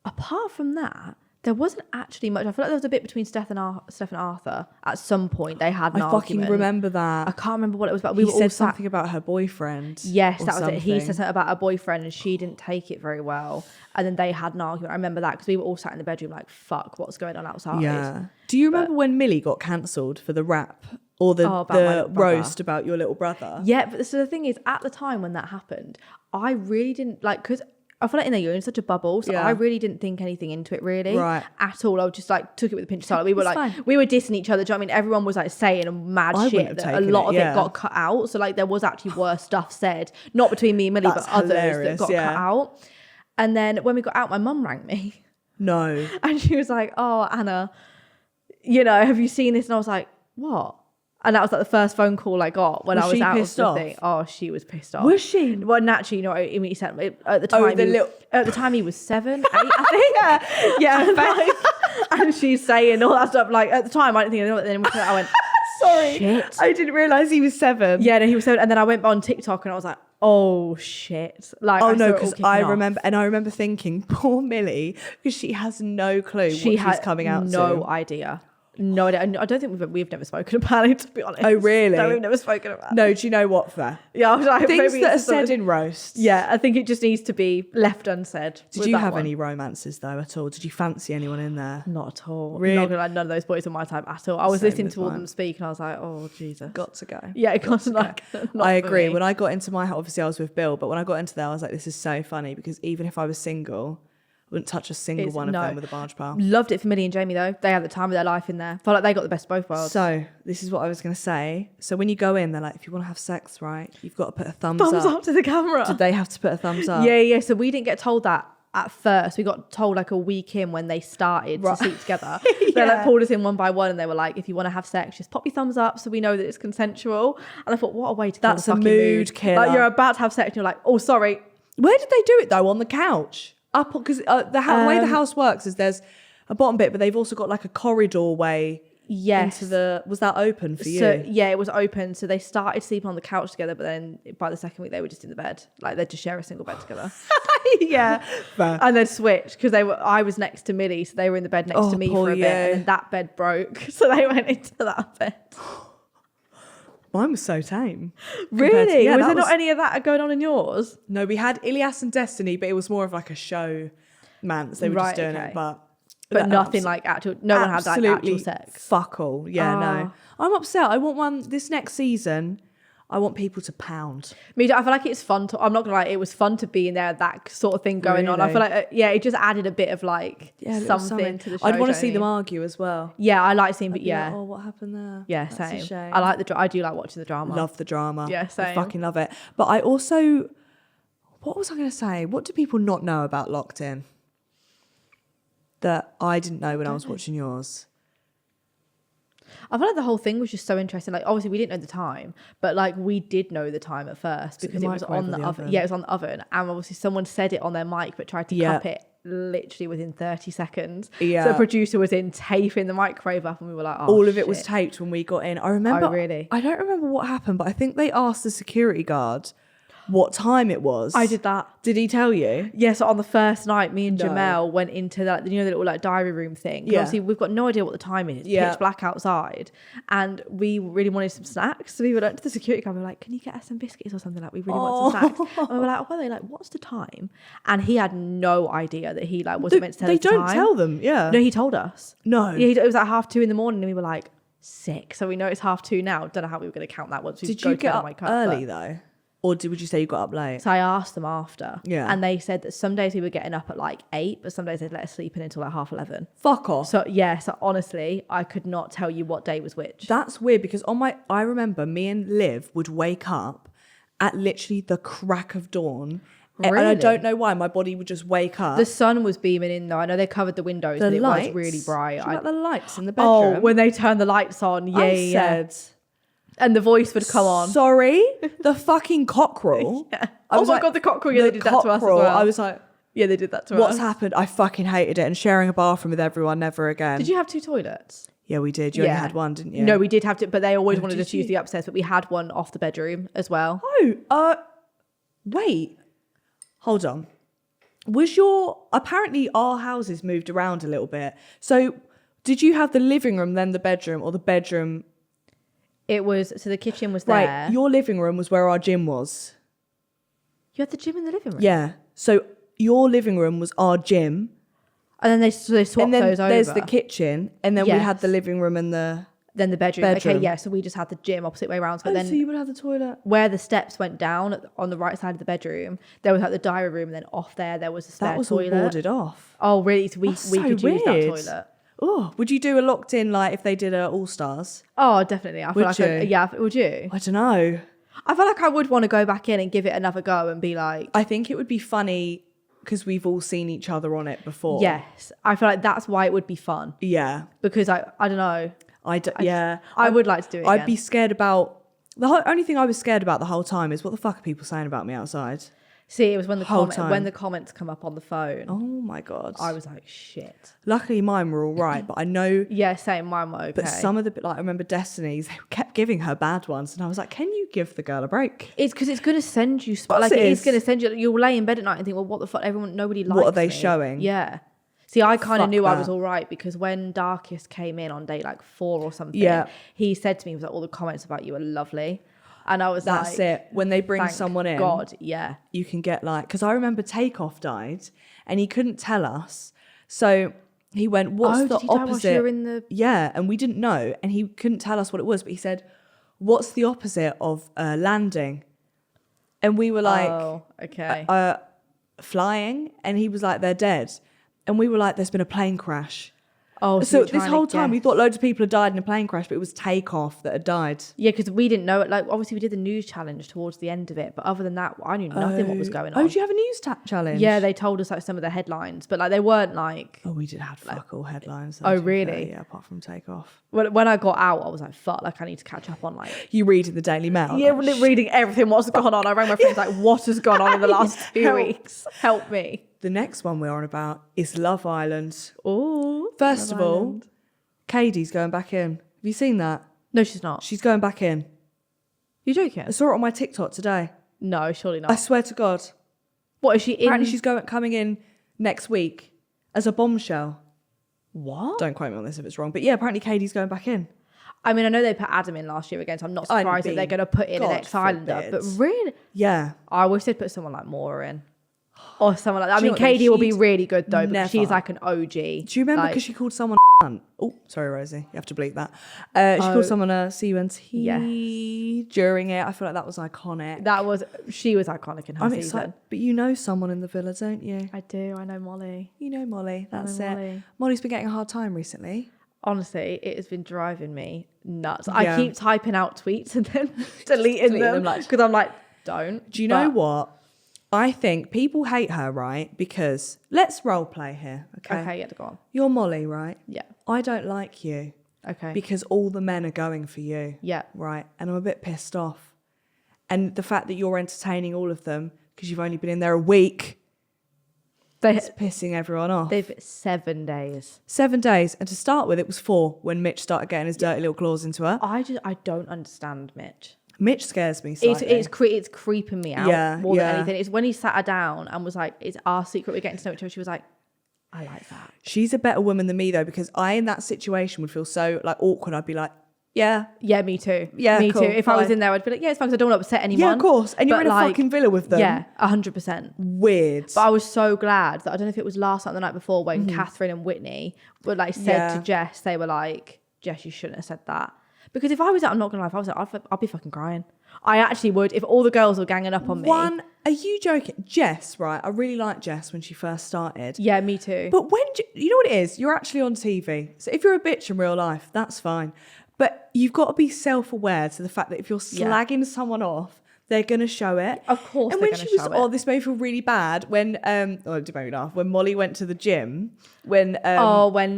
Apart from that, there wasn't actually much. I feel like there was a bit between Steph and Arthur. At some point, they had an I argument. fucking remember I that. can't remember what it was about. We He were all said sat. something about her boyfriend. Yes, or that was it. He something. said something about her boyfriend and she didn't take it very well. And then they had an argument. I remember that because we were all sat in the bedroom like, fuck, what's going on outside? Yeah. Do you remember when Millie got cancelled for the rap or the, Oh, about my the little brother. roast about your little brother? Yeah, but so the thing is, at the time when that happened, I really didn't like, because I feel like in there you're in such a bubble, so Yeah. I really didn't think anything into it really Right. at all. I just like took it with a pinch of salt. We were It's like, fine. we were dissing each other. Do you know what I mean? Everyone was like saying mad I wouldn't shit have that a taken lot it, of yeah. it got cut out. So like there was actually worse stuff said, not between me and Millie, That's but others that hilarious, got yeah. cut out. And then when we got out, my mum rang me No. and she was like, "Oh, Anna, have you seen this?" And I was like, "What?" And that was like the first phone call I got when Was I was she out pissed of the off? thing. Oh, she was pissed off. Was she? Well, naturally, I mean, he said at the time. Oh, the at the time he was 7, 8, I think. yeah, and, and she's saying all that stuff. Like at the time, I didn't think. And then I went, Sorry. Shit. I didn't realise he was 7. yeah. And he was 7, and then I went on TikTok and I was like, oh shit. Like, Oh I no, saw it all because kicking I off. remember thinking, poor Millie, because she has no clue what she's coming out no to. idea. No idea. I don't think we've never spoken about it, to be honest. Oh really? No, we've never spoken about it. No, do you know what? Fair. Yeah, I was like, Things maybe that are it's said something- in roasts. Yeah, I think it just needs to be left unsaid. Did with you that have one. any romances though at all? Did you fancy anyone in there? Not at all. Really? Not gonna lie, none of those boys were my type at all. I was Same listening with to all mine. them speak and I was like, oh Jesus. Got to go. Yeah, it got like. not I for agree. me. When I got into my, obviously I was with Bill, but when I got into there, I was like, this is so funny because even if I was single, I wouldn't touch a single one of them with a barge pole. Loved it for Millie and Jamie though. They had the time of their life in there. Felt like they got the best of both worlds. So this is what I was going to say. So when you go in, they're like, if you want to have sex, right, you've got to put a thumbs Thumbs up to the camera. Did they have to put a thumbs up? Yeah. So we didn't get told that at first. We got told like a week in when they started to sleep together. They like pulled us in one by one and they were like, if you want to have sex, just pop your thumbs up so we know that it's consensual. And I thought, what a way to kill That's the a fucking mood killer. Like you're about to have sex and you're like, oh sorry. Where did they do it though? On the couch? Up because the way the house works is there's a bottom bit, but they've also got like a corridor way. Yes. Into the, was that open for you? So yeah, it was open. So they started sleeping on the couch together, but then by the second week they were just in the bed. Like they'd just share a single bed together. Yeah. Fair. And they'd switch because I was next to Millie, so they were in the bed next to me poor for a bit, you. and then that bed broke, so they went into that bed. Mine was so tame. Really? Yeah, was that there not any of that going on in yours? No, we had Ilias and Destiny, but it was more of like a show mance. They were just Right, doing okay. it, but Nothing like actual. No one had like actual sex. Fuck all. Yeah, no. I'm upset. I want one this next season. I want people to pound. Me too. I feel like it's fun to. I'm not gonna lie. It was fun to be in there. That sort of thing going on. I feel like it just added a bit of like something to the show. I'd want to don't see you? them argue as well. Yeah, I like seeing. But I'd be yeah, like, oh, what happened there? yeah, That's same. a shame. I like I do like watching the drama. Love the drama. Yeah, I same. fucking love it. But I also, what was I going to say? What do people not know about Locked In that I didn't know when I was watching yours? I feel like the whole thing was just so interesting. Like, obviously, we didn't know the time, but like we did know the time at first because it was on the oven. Yeah, it was on the oven, and obviously someone said it on their mic, but tried to cup it literally within 30 seconds. Yeah. So the producer was in taping the microwave up, and we were like, "Oh, all of it shit. was taped when we got in. I remember. Oh, really? I don't remember what happened, but I think they asked the security guard what time it was. I did that. Did he tell you? Yeah, so on the first night, me and No. Jamel went into that, you know, the little like diary room thing. Yeah. Obviously, we've got no idea what the time is. It's pitch black outside, and we really wanted some snacks. So we went to the security guard. We were like, "Can you get us some biscuits or something? Like, we really want some snacks." And we were like, "Oh, are they like, what's the time?" And he had no idea that he like wasn't meant to tell us the time. They don't tell them. Yeah. No, he told us. No. Yeah, it was like 2:30 in the morning, and we were like, sick. So we know it's 2:30 now. Don't know how we were going to count that once we Did go you to get bed and up wake up, early but- though, or would you say you got up late? So I asked them after. Yeah. And they said that some days we were getting up at like 8, but some days they'd let us sleep in until like 11:30. Fuck off. So yeah, so honestly, I could not tell you what day was which. That's weird because I remember me and Liv would wake up at literally the crack of dawn. And I Really? don't know why my body would just wake up. The sun was beaming in though. I know they covered the windows, The but it lights. was really bright. Do you like the lights in the bedroom? Oh, when they turned the lights on, yeah, I yeah. said, And the voice would come on. sorry, the fucking cockerel. Yeah. I Oh was my like, God, the cockerel. Yeah, they did that to us as cockerel. well. I was like, Yeah, they did that to what's us. happened? I fucking hated it. And sharing a bathroom with everyone, never again. Did you have 2 toilets? Yeah, we did. You only had one, didn't you? No, we did have to, but they always Oh, wanted did us to use you? the upstairs, but we had one off the bedroom as well. Oh, wait. Hold on. Apparently our houses moved around a little bit. So did you have the living room, then the bedroom, or the bedroom? It was, so the kitchen was there. Right, your living room was where our gym was. You had the gym in the living room? Yeah. So your living room was our gym. And then they swapped And then those over. there's the kitchen. And then we had Yes. the living room and the... Then the bedroom. Bedroom. Okay, yeah, so we just had the gym opposite way around. But then so you would have the toilet. where the steps went down on the right side of the bedroom, there was like the diary room, and then off there was a spare That was toilet. all boarded off. Oh, really? So we That's could so use that weird. toilet. Oh, would you do a locked in like if they did a All Stars? Oh, definitely. I feel Would like you? yeah, would you? I don't know. I feel like I would want to go back in and give it another go and be like, I think it would be funny because we've all seen each other on it before. yes. I feel like that's why it would be fun, Yeah. because I don't know. Yeah. I would like to do it I'd be scared about... only thing I was scared about the whole time is what the fuck are people saying about me outside? See, it was when the Whole time. when the comments come up on the phone. Oh my God. I was like, shit. Luckily mine were all right, but I know... Yeah, same. Mine were okay. But some of the... Like, I remember Destiny's, they kept giving her bad ones. And I was like, can you give the girl a break? It's because it's going to send you... Like, it's going to send you... You'll lay in bed at night and think, well, what the fuck? Nobody likes me. What are they showing? Yeah. See, I kind of Fuck knew that. I was all right because when Darkest came in on day like 4 or something, he said to me, he was like, all the comments about you are lovely. And I was That's like... it. When they bring thank someone in... God, yeah. You can get like... Because I remember Takeoff died and he couldn't tell us. So he went, what's the did he die whilst opposite? you were in the... Yeah, and we didn't know. And he couldn't tell us what it was. But he said, what's the opposite of landing? And we were like... Oh, okay. Flying. And he was like, they're dead. And we were like, there's been a plane crash. Oh, So this whole time we thought loads of people had died in a plane crash, but it was Takeoff that had died. Yeah, because we didn't know it. Like, obviously, we did the news challenge towards the end of it, but other than that, I knew nothing what was going on. Oh, did you have a news challenge? Yeah, they told us like some of the headlines, but like they weren't like. Oh, we did have fuck all headlines. Oh, really? Yeah, apart from Takeoff. When I got out, I was like, fuck, like I need to catch up on like. You read in the Daily Mail. Yeah, reading everything what's gone on. I rang my friends like, what has gone on in the last 2 weeks? Help me. The next one we're on about is Love Island. Oh, First of all, Katie's going back in. Have you seen that? no, she's not. She's going back in. You joking? I saw it on my TikTok today. No, surely not. I swear to God. What is she in? Apparently she's coming in next week as a bombshell. What? Don't quote me on this if it's wrong. But yeah, apparently Katie's going back in. I mean, I know they put Adam in last year again, so I'm not surprised that they're going to put in an God ex-Islander. forbid. But really, Yeah. I wish they'd put someone like Maura in. Or someone like that. I Do you mean, know what, Katie will be she's really good though, because never- she's like an OG. Do you remember like, because she called someone cunt? Oh, sorry, Rosie. You have to bleep that. She called someone a CUNT during it. I feel like that was iconic. she was iconic in her season. Excited. But you know someone in the villa, don't you? I do. I know Molly. You know Molly. That's it. Molly. Molly's been getting a hard time recently. Honestly, it has been driving me nuts. Yeah. I keep typing out tweets and then deleting them because I'm like, don't. Do you know what? I think people hate her, right? Because let's role play here, okay? Okay, yeah, go on. You're Molly, right? Yeah. I don't like you Okay. because all the men are going for you. Yeah. Right? And I'm a bit pissed off. And the fact that you're entertaining all of them because you've only been in there a week, it's pissing everyone off. They've 7 days. 7 days. And to start with, it was 4 when Mitch started getting his dirty little claws into her. I don't understand Mitch. Mitch scares me slightly. It's creeping me out more than Yeah. anything. It's when he sat her down and was like, it's our secret, we're getting to know each other. She was like, I like that. She's a better woman than me though, because I in that situation would feel so like awkward. I'd be like, yeah, Me too. Yeah, me cool, too. If I was fine. in there, I'd be like, yeah, it's fine because I don't want to upset anyone. yeah, of course. And you're But in a like, fucking villa with them. Yeah, 100%. Weird. But I was so glad that I don't know if it was last night or the night before when Catherine and Whitney were like said to Jess, they were like, Jess, you shouldn't have said that. Because if I was out, I'm not gonna lie, if I was out, I'd be fucking crying. I actually would. If all the girls were ganging up on me. Are you joking? Jess, right? I really liked Jess when she first started. Yeah, me too. But you know what it is? You're actually on TV. So if you're a bitch in real life, that's fine. But you've got to be self-aware to the fact that if you're slagging someone off, they're going to show it. Of course. And when she was, this made me feel really bad when, it did make me laugh, when Molly went to the gym, when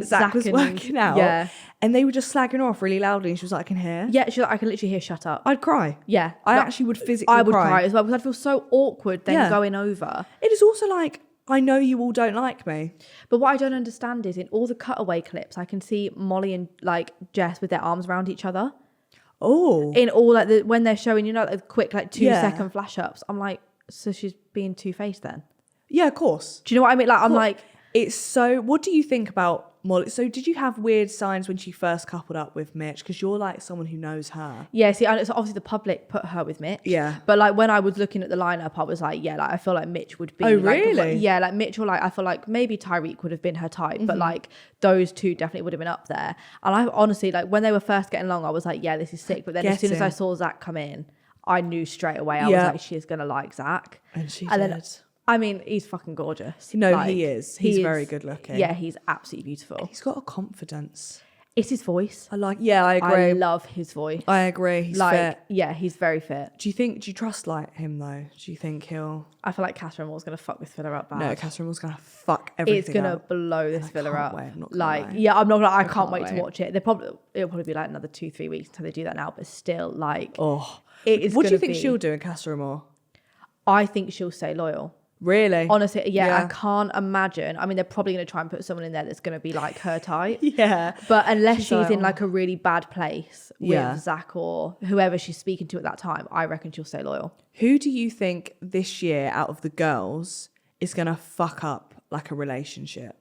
Zach was working out. Yeah. And they were just slagging her off really loudly. And she was like, I can hear. Yeah, she's like, I can literally hear shut up. I'd cry. Yeah. I actually would physically I would cry as well because I'd feel so awkward then going over. It is also like, I know you all don't like me. But what I don't understand is in all the cutaway clips, I can see Molly and like Jess with their arms around each other. Oh. In all like when they're showing, like the quick like 2-second flash ups. I'm like, so she's being two-faced then? Yeah, of course. Do you know what I mean? Like I'm like, it's so. What do you think about Molly? So did you have weird signs when she first coupled up with Mitch? Because you're like someone who knows her. Yeah. See, so obviously the public put her with Mitch. Yeah. But like when I was looking at the lineup, I was like, yeah, like I feel like Mitch would be. Oh, like, really? Yeah, like Mitch or like I feel like maybe Tyreek would have been her type, but like those two definitely would have been up there. And I honestly like when they were first getting along, I was like, yeah, this is sick. But then as soon as I saw Zach come in, I knew straight away. I was like, she's gonna like Zach. And she and did. Then, I mean, he's fucking gorgeous. No, like, he is. He's very good looking. Yeah, he's absolutely beautiful. He's got a confidence. It's his voice. I agree. I love his voice. I agree. He's like, fit. Yeah, he's very fit. Do you trust like him though? Do you think he'll? I feel like Catherine Moore's gonna fuck this villa up bad. No, Catherine was gonna fuck everything. It's gonna up. blow this villa can't up. wait, I'm not gonna like, lie. yeah, I'm not gonna. I can't wait to watch it. It'll probably be like another 2-3 weeks until they do that now. But still, like, Oh, it is. What do you think she'll do in Casa Amor? I think she'll stay loyal. Really? Honestly, yeah, I can't imagine. I mean, they're probably going to try and put someone in there that's going to be like her type. Yeah. But unless she's like, in like a really bad place with Yeah. Zach or whoever she's speaking to at that time, I reckon she'll stay loyal. Who do you think this year out of the girls is going to fuck up like a relationship?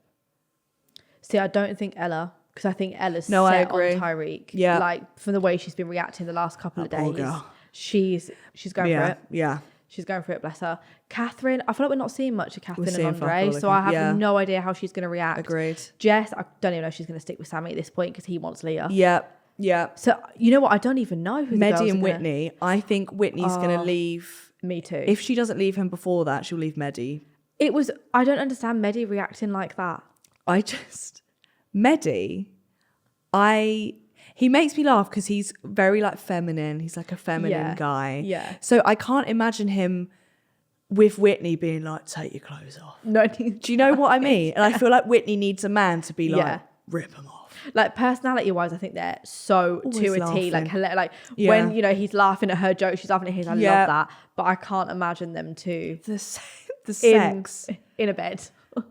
See, I don't think Ella, because I think Ella's No, I set on agree. Tyreek. Yeah. Like from the way she's been reacting the last couple of poor days, girl. she's going for it. Yeah. She's going for it, bless her. Catherine, I feel like we're not seeing much of Catherine seeing and fuck Andre, all so of I have yeah. no idea how she's going to react. Agreed. Jess, I don't even know if she's going to stick with Sammy at this point because he wants Leah. Yeah. Yeah. So, you know what? I don't even know who the girls Medi are and gonna- Whitney. I think Whitney's going to leave. Me too. If she doesn't leave him before that, she'll leave Medi. I don't understand Medi reacting like that. Medi, he makes me laugh because he's very like feminine. He's like a feminine guy. Yeah. So I can't imagine him with Whitney being like, take your clothes off. No, Do you know what I mean? And I feel like Whitney needs a man to be like, Yeah. rip him off. like personality wise, I think they're so Always to a T. Like, laughing. like Yeah. when, you know, he's laughing at her jokes, she's laughing at his. I Yeah. love that. But I can't imagine them two The sex in a bed.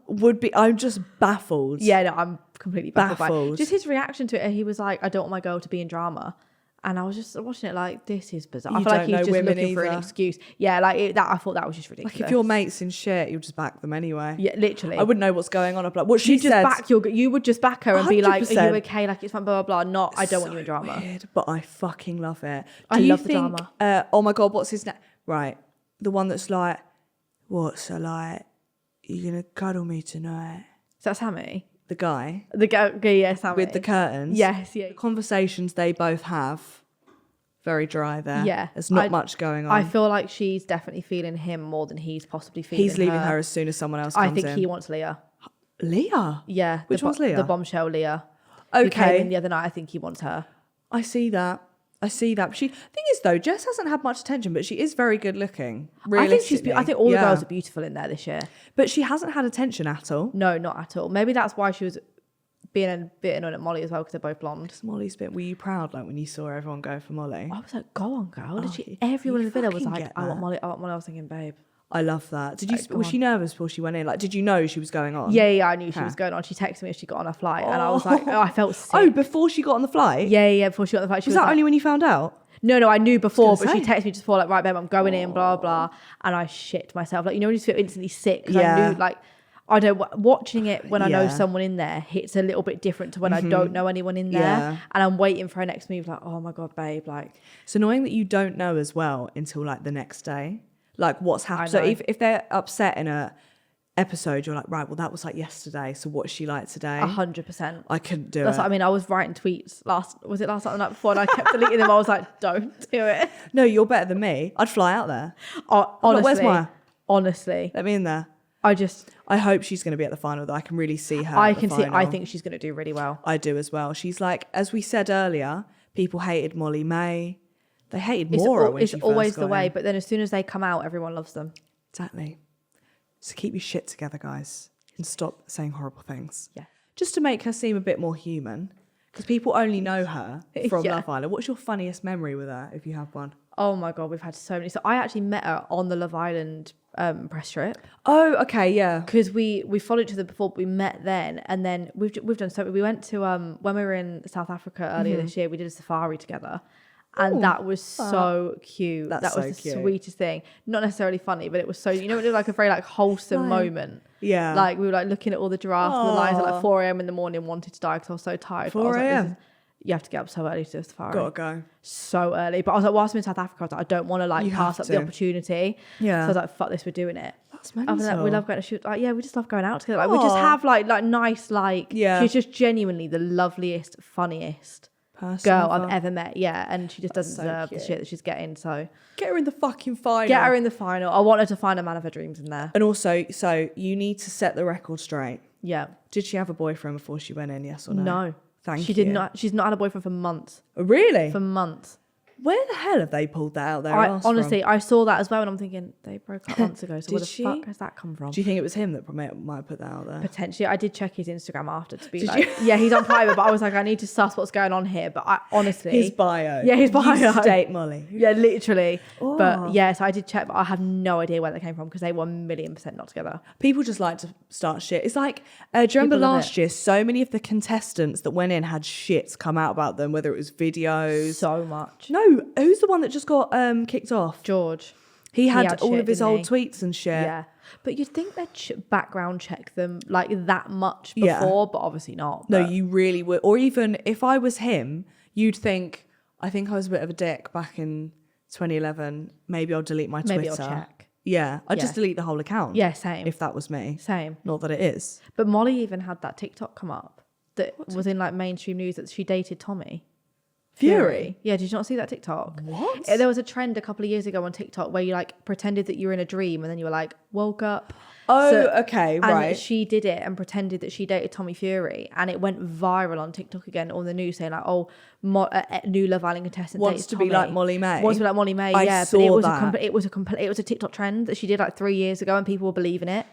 would be, I'm just baffled. Yeah, no, I'm completely baffled. Baffled. Just his reaction to it. He was like, I don't want my girl to be in drama. And I was just watching it like, this is bizarre. I You feel like don't he's know just women looking for an either. excuse. Yeah, like that. I thought that was just ridiculous. Like if your mate's in shit, you'll just back them anyway. Yeah, literally. I wouldn't know what's going on. I'd be like, what she You just said. back you would just back her and be like, are 100%. you okay? Like it's fine, blah blah blah. Not, I don't want you in drama. Weird, but I fucking love it. I Do you love the think, drama. oh my God, what's his name? Right. The one that's like, what, so like, you gonna cuddle me tonight? Is that Sammy? The guy The guy, yeah, Sammy. with the curtains. Yes, yeah. The conversations they both have, very dry there. Yeah. There's not much going on. I feel like she's definitely feeling him more than he's possibly feeling He's leaving her as soon as someone else comes I in. think he wants Leah. Leah? Yeah. Which one's Leah? The bombshell Leah. Who came Okay. in the other night. I think he wants her. I see that. Thing is though, Jess hasn't had much attention, but she is very good looking. I think she's. I think all the Yeah. girls are beautiful in there this year. But she hasn't had attention at all. No, not at all. Maybe that's why she was being a bit annoyed at Molly as well because they're both blonde. Molly's bit. Were you proud like when you saw everyone go for Molly? I was like, go on, girl. Literally you everyone in the villa was fucking like, get I want that. Molly. I want Molly. I was thinking, babe. I love that. Did you? Like, go Was on. she nervous before she went in? Like, did you know she was going on? Yeah, I knew she Huh. was going on. She texted me as she got on her flight, and I was like, oh, I felt sick. Oh, before she got on the flight. Yeah. Before she got on the flight, she Was was that like, only when you found out? No, I knew before, but gonna she say. texted me just before, like, right, babe, I'm going in, blah, blah. And I shit myself. Like, you know, when you just feel instantly sick. Because Yeah. I knew, like, I don't, watching it when I know Yeah. someone in there hits a little bit different to when I don't know anyone in there. Yeah. And I'm waiting for her next move, like, oh my God, babe. Like, It's annoying that you don't know as well until like the next day, like what's happened. So know. if they're upset in a episode, you're like, right, well that was like yesterday. So what's she like today? 100%. I couldn't do That's it. what I mean. I was writing tweets last night or the night before, and I kept deleting them. I was like, don't do it. No, you're better than me. I'd fly out there. Honestly. Where's Maya? Honestly. Let me in there. I hope she's going to be at the final though. I can really see her. I at the can see, I final. think she's going to do really well. I do as well. She's like, as we said earlier, people hated Molly May. They hated Maura when It's she first always got the way, in. but then as soon as they come out, everyone loves them. Exactly. So keep your shit together, guys, and stop saying horrible things. Yeah. Just to make her seem a bit more human, because people only know her from Yeah. Love Island. What's your funniest memory with her, if you have one? Oh my God, we've had so many. So I actually met her on the Love Island press trip Oh, okay, yeah. because we followed each other before, but we met then, and then we've done so. We went to when we were in South Africa earlier this year. We did a safari together, and Ooh, that was so cute. That's that was so the cute. sweetest thing. Not necessarily funny, but it was so, you know, it was like a very like wholesome moment. Yeah. Like we were like looking at all the giraffes and the lions at Aw. like 4 a.m. in the morning, wanted to die because I was so tired. But I 4 was like, a.m.? you have to get up so early to do a safari. Gotta go. So early. But I was like, whilst I'm in South Africa, I was like, I don't want to like You pass have up the to. opportunity. Yeah. So I was like, fuck this, we're doing it. That's Other than that, we mental. love going to shoot. Like, yeah, we just love going out together. Like, we just Aw. have like nice, like, Yeah. she's just genuinely the loveliest, funniest Person girl ever. I've ever met. Yeah. And she just doesn't so deserve the cute. shit that she's getting. So Get her in the fucking final. get her in the final. I want her to find a man of her dreams in there. And also, so you need to set the record straight. Yeah. Did she have a boyfriend before she went in, yes or no? No. Thank she you. did not. She's not had a boyfriend for months. Oh, really? For months. Where the hell have they pulled that out there? Honestly, I saw that as well, and I'm thinking they broke up months ago. So where the Did fuck has that come from? Do you think it was him that might have put that out there? Potentially, I did check his Instagram after to be yeah, he's on private, but I was like, I need to suss what's going on here. But I honestly, His bio. Yeah, his bio. Used to date Molly. Yeah, literally. Oh. But yeah, so I did check, but I have no idea where they came from because they were 1,000,000% not together. People just like to start shit. It's like, do you remember last year? So many of the contestants that went in had shits come out about them, whether it was videos. So much. No, who's the one that just got kicked off? George. He had all shit, of his didn't old he? tweets and shit. Yeah. But you'd think they'd background check them like that much before, but obviously not. No, But you really would. Or even if I was him, you'd think, I think I was a bit of a dick back in 2011. Maybe I'll delete my Twitter. maybe I'll check. Yeah, I'd just Yeah. delete the whole account. Yeah, same. If that was me. Same. Not that it is. But Molly even had that TikTok come up that was in like mainstream news that she dated Tommy. Fury? Yeah, did you not see that TikTok? What? There was a trend a couple of years ago on TikTok where you like pretended that you were in a dream and then you were like woke up. Oh, So- okay, And right. she did it and pretended that she dated Tommy Fury, and it went viral on TikTok again on the news saying like, "Oh, new Love Island contestant Wants dates to be Tommy." like Molly May. Wants to be like Molly May. I Yeah, saw but it was that. it was a TikTok trend that she did like 3 years ago, and people were believing it.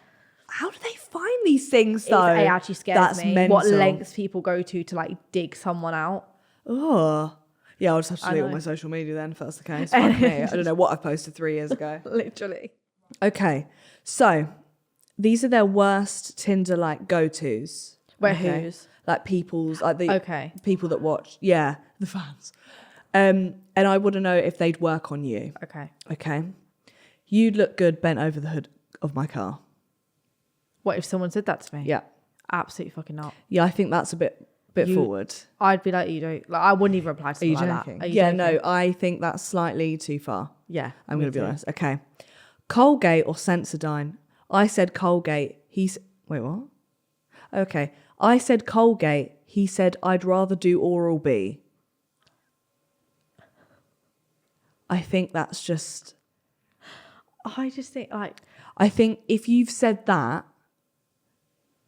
How do they find these things though? It actually scares That's me. mental. What lengths people go to like dig someone out. Oh. Yeah, I'll just have to delete all know. my social media then if that's the case. Fuck me. I don't know what I posted 3 years ago. Literally. Okay, so these are their worst Tinder like go-tos. Where Okay. whose? Like people's like the Okay. people that watch. Yeah, the fans. And I want to know if they'd work on you. Okay. Okay. You'd look good bent over the hood of my car. What if someone said that to me? Yeah. Absolutely fucking not. Yeah, I think that's a bit forward. I'd be like, you don't. Like, I wouldn't even reply to Are you something like joking? that. Are you Yeah, joking? no, I think that's slightly too far. Yeah. I'm me going to be too. honest. Okay. Colgate or Sensodyne? I said Colgate. Wait, what? Okay. I said Colgate. He said I'd rather do Oral-B. I think that's just... I just think like I think if you've said that,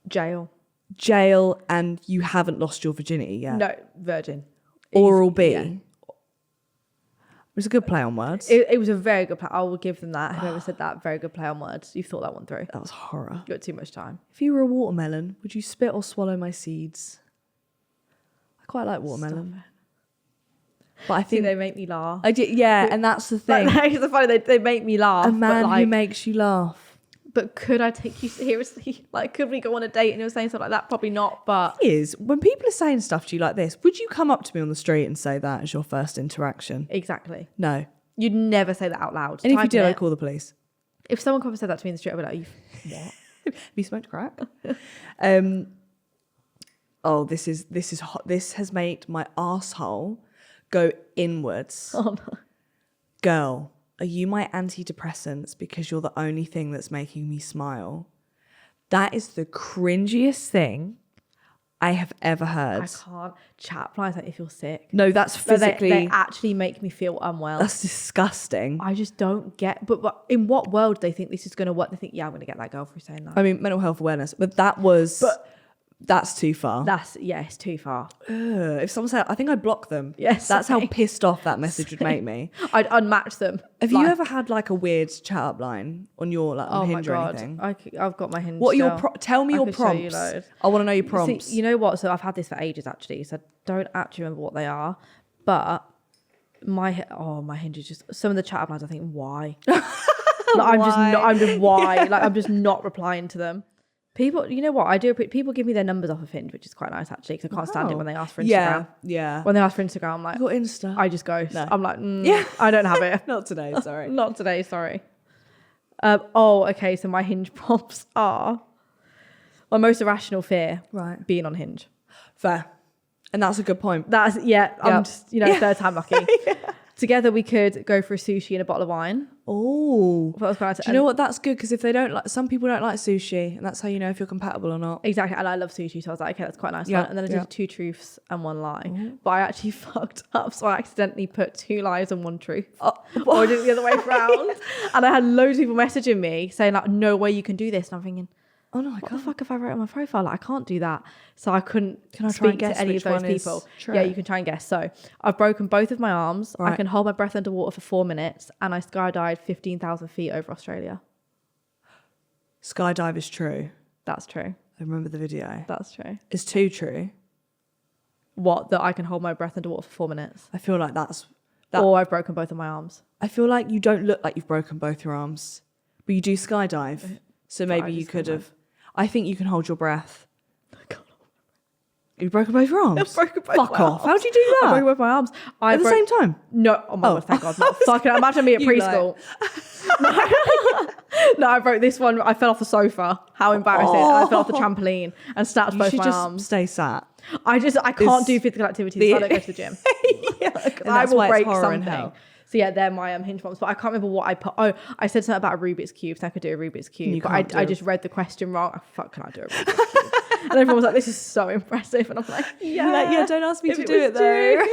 jail. jail and you haven't lost your virginity yet. No, virgin. Oral-B. Yeah. It was a good play on words. It was a very good play. I will give them that. Whoever said that, very good play on words. You've thought that one through. That was horror. You got too much time. If you were a watermelon, would you spit or swallow my seeds? I quite like watermelon. But I See, think they make me laugh. I did, yeah, and that's the thing. Like, it's funny. They make me laugh. A man but, like, who makes you laugh. But could I take you seriously? Like, could we go on a date and you're saying something like that? Probably not. But Is when people are saying stuff to you like this, would you come up to me on the street and say that as your first interaction? exactly. No. You'd never say that out loud. And if you Type did, in I'd it. call the police. If someone come and said that to me in the street, I'd be like, what? Have you smoked crack? Oh, this is hot. This has made my arsehole go inwards. Oh no. Girl, are you my antidepressants because you're the only thing that's making me smile? That is the cringiest thing I have ever heard. I can't. Chat applies like if you're sick. No, that's But physically... they actually make me feel unwell. That's disgusting. I just don't get. But in what world do they think this is going to work? They think, yeah, I'm going to get that girl for saying that. I mean, mental health awareness, but that was... that's too far. It's too far. If someone said, I think I'd block them. Yes, That's how same. pissed off that message would make me. I'd unmatch them. Have you ever had like a weird chat up line on your like on Oh my Hinge or god, anything? I've got my Hinge. What are your still. tell me I your could show you prompts? loads. I want to know your prompts. See, you know what? So I've had this for ages actually. So I don't actually remember what they are, but my Hinge is just some of the chat up lines. I think why? Like, I'm just not replying to them. People, you know what I do? People give me their numbers off of Hinge, which is quite nice actually, because I can't stand it when they ask for Instagram. Yeah. When they ask for Instagram, I'm like, Your Insta. I just ghost. No. I'm like, Yeah. I don't have it. Not today, sorry. Not today, sorry. Okay, so my Hinge prompts are my most irrational fear, Right. being on Hinge. Fair. And that's a good point. That's, I'm Yep. just, third time lucky. Together we could go for a sushi and a bottle of wine. Oh. That was quite nice. Do you know what? That's good because if they don't like, some people don't like sushi, and that's how you know if you're compatible or not. Exactly, and I love sushi, so I was like, okay, that's quite nice. Yeah, And then I did yeah. 2 truths and 1 lie, but I actually fucked up, so I accidentally put 2 lies and 1 truth, or I did it the other way around. And I had loads of people messaging me saying like, no way you can do this, and I'm thinking, Oh no, I what the can't. fuck have I wrote on my profile? Like, I can't do that. So I couldn't Can I try and speak to guess any of which those one is people. true? Yeah, you can try and guess. So I've broken both of my arms. I Right. can hold my breath underwater for 4 minutes, and I skydived 15,000 feet over Australia. Skydive is true. That's true. I remember the video. That's true. Is 2 true? What? That I can hold my breath underwater for 4 minutes? I feel like that's... That, Or I've broken both of my arms. I feel like you don't look like you've broken both your arms. But you do skydive. So maybe I you just could skydive. have... I think you can hold your breath. You've broken both your arms? I've broken both Fuck my off. arms. How'd you do I that? broke both my arms. At the same time? No, oh my Oh. god, thank God. Not fucking imagine me at You preschool. No, I broke this one. I fell off the sofa. How embarrassing. And I fell off the trampoline and snapped You both should my just arms. stay sat. I can't do physical activities so I don't go to the gym. Yeah. Because And I that's will why it's break horror and something. hell. So yeah, they're my hinge bombs. But I can't remember what I put. Oh, I said something about a Rubik's Cube. So I could do a Rubik's Cube. You But can't do I a- just read the question wrong. Oh, fuck, can I do a Rubik's Cube? And everyone was like, this is so impressive. And I'm like, yeah. Like, yeah, don't ask me if to it do was it though.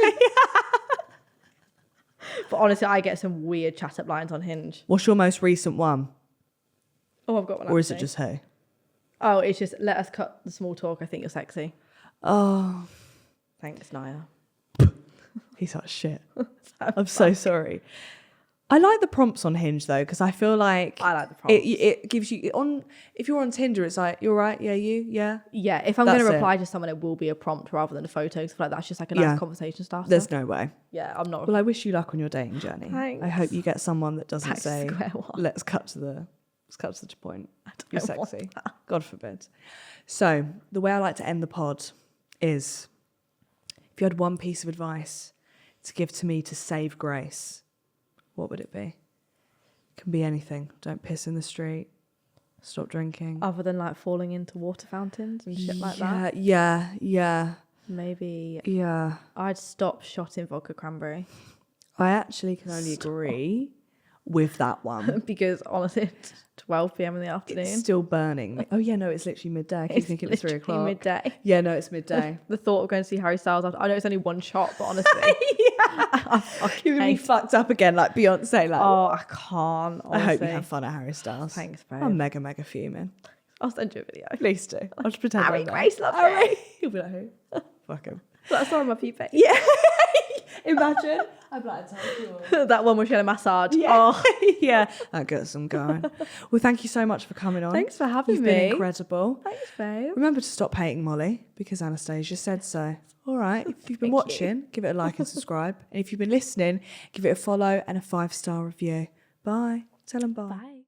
But honestly, I get some weird chat up lines on Hinge. What's your most recent one? Oh, I've got one. Or is it actually. just who? Oh, it's just let us cut the small talk. I think you're sexy. Oh, Thanks, Naya. he's such shit. I'm so sorry. I like the prompts on Hinge though, because I feel like I like the prompts. it gives you on. If you're on Tinder, it's like you're right, yeah, you, yeah. Yeah, if I'm going That's to it. reply to someone, it will be a prompt rather than a photo. So I feel like that's just like a nice Yeah. conversation starter. There's no way. Yeah, I'm not. Well, I wish you luck on your dating journey. Thanks. I hope you get someone that doesn't Back to say, square one. "Let's cut to the point." You're don't want sexy. God forbid. So the way I like to end the pod is, if you had one piece of advice to give to me to save grace, what would it be? Can be anything. Don't piss in the street. Stop drinking. Other than like falling into water fountains and shit like that. Yeah. Maybe Yeah. I'd stop shotting vodka cranberry I actually can only agree with that one. because honestly, it's 12 p.m. in the afternoon. It's still burning me. Oh yeah, no, it's literally midday. I keep thinking it's 3 literally o'clock. midday. Yeah, no, it's midday. The thought of going to see Harry Styles, I know it's only one shot, but honestly, You're gonna be fucked up again, like Beyonce. Like, oh, I can't. Honestly. I hope you have fun at Harry Styles. Thanks, babe. I'm mega fuming. I'll send you a video. Please do. I'll just pretend Harry I'm there. Grace loves Harry. you. He'll be like, who? Fuck him. That's on my pee face. Yeah. Imagine. I'd be like, tell you. That one where she had a massage. Yeah. Oh, Yeah. That gets them going. Well, thank you so much for coming on. thanks for having You've me. been incredible. Thanks, babe. Remember to stop hating Molly because Anastasia said so. All right. If you've been Thank watching, give it a like and subscribe. And if you've been listening, give it a follow and a 5-star review. Bye. Tell them bye. Bye.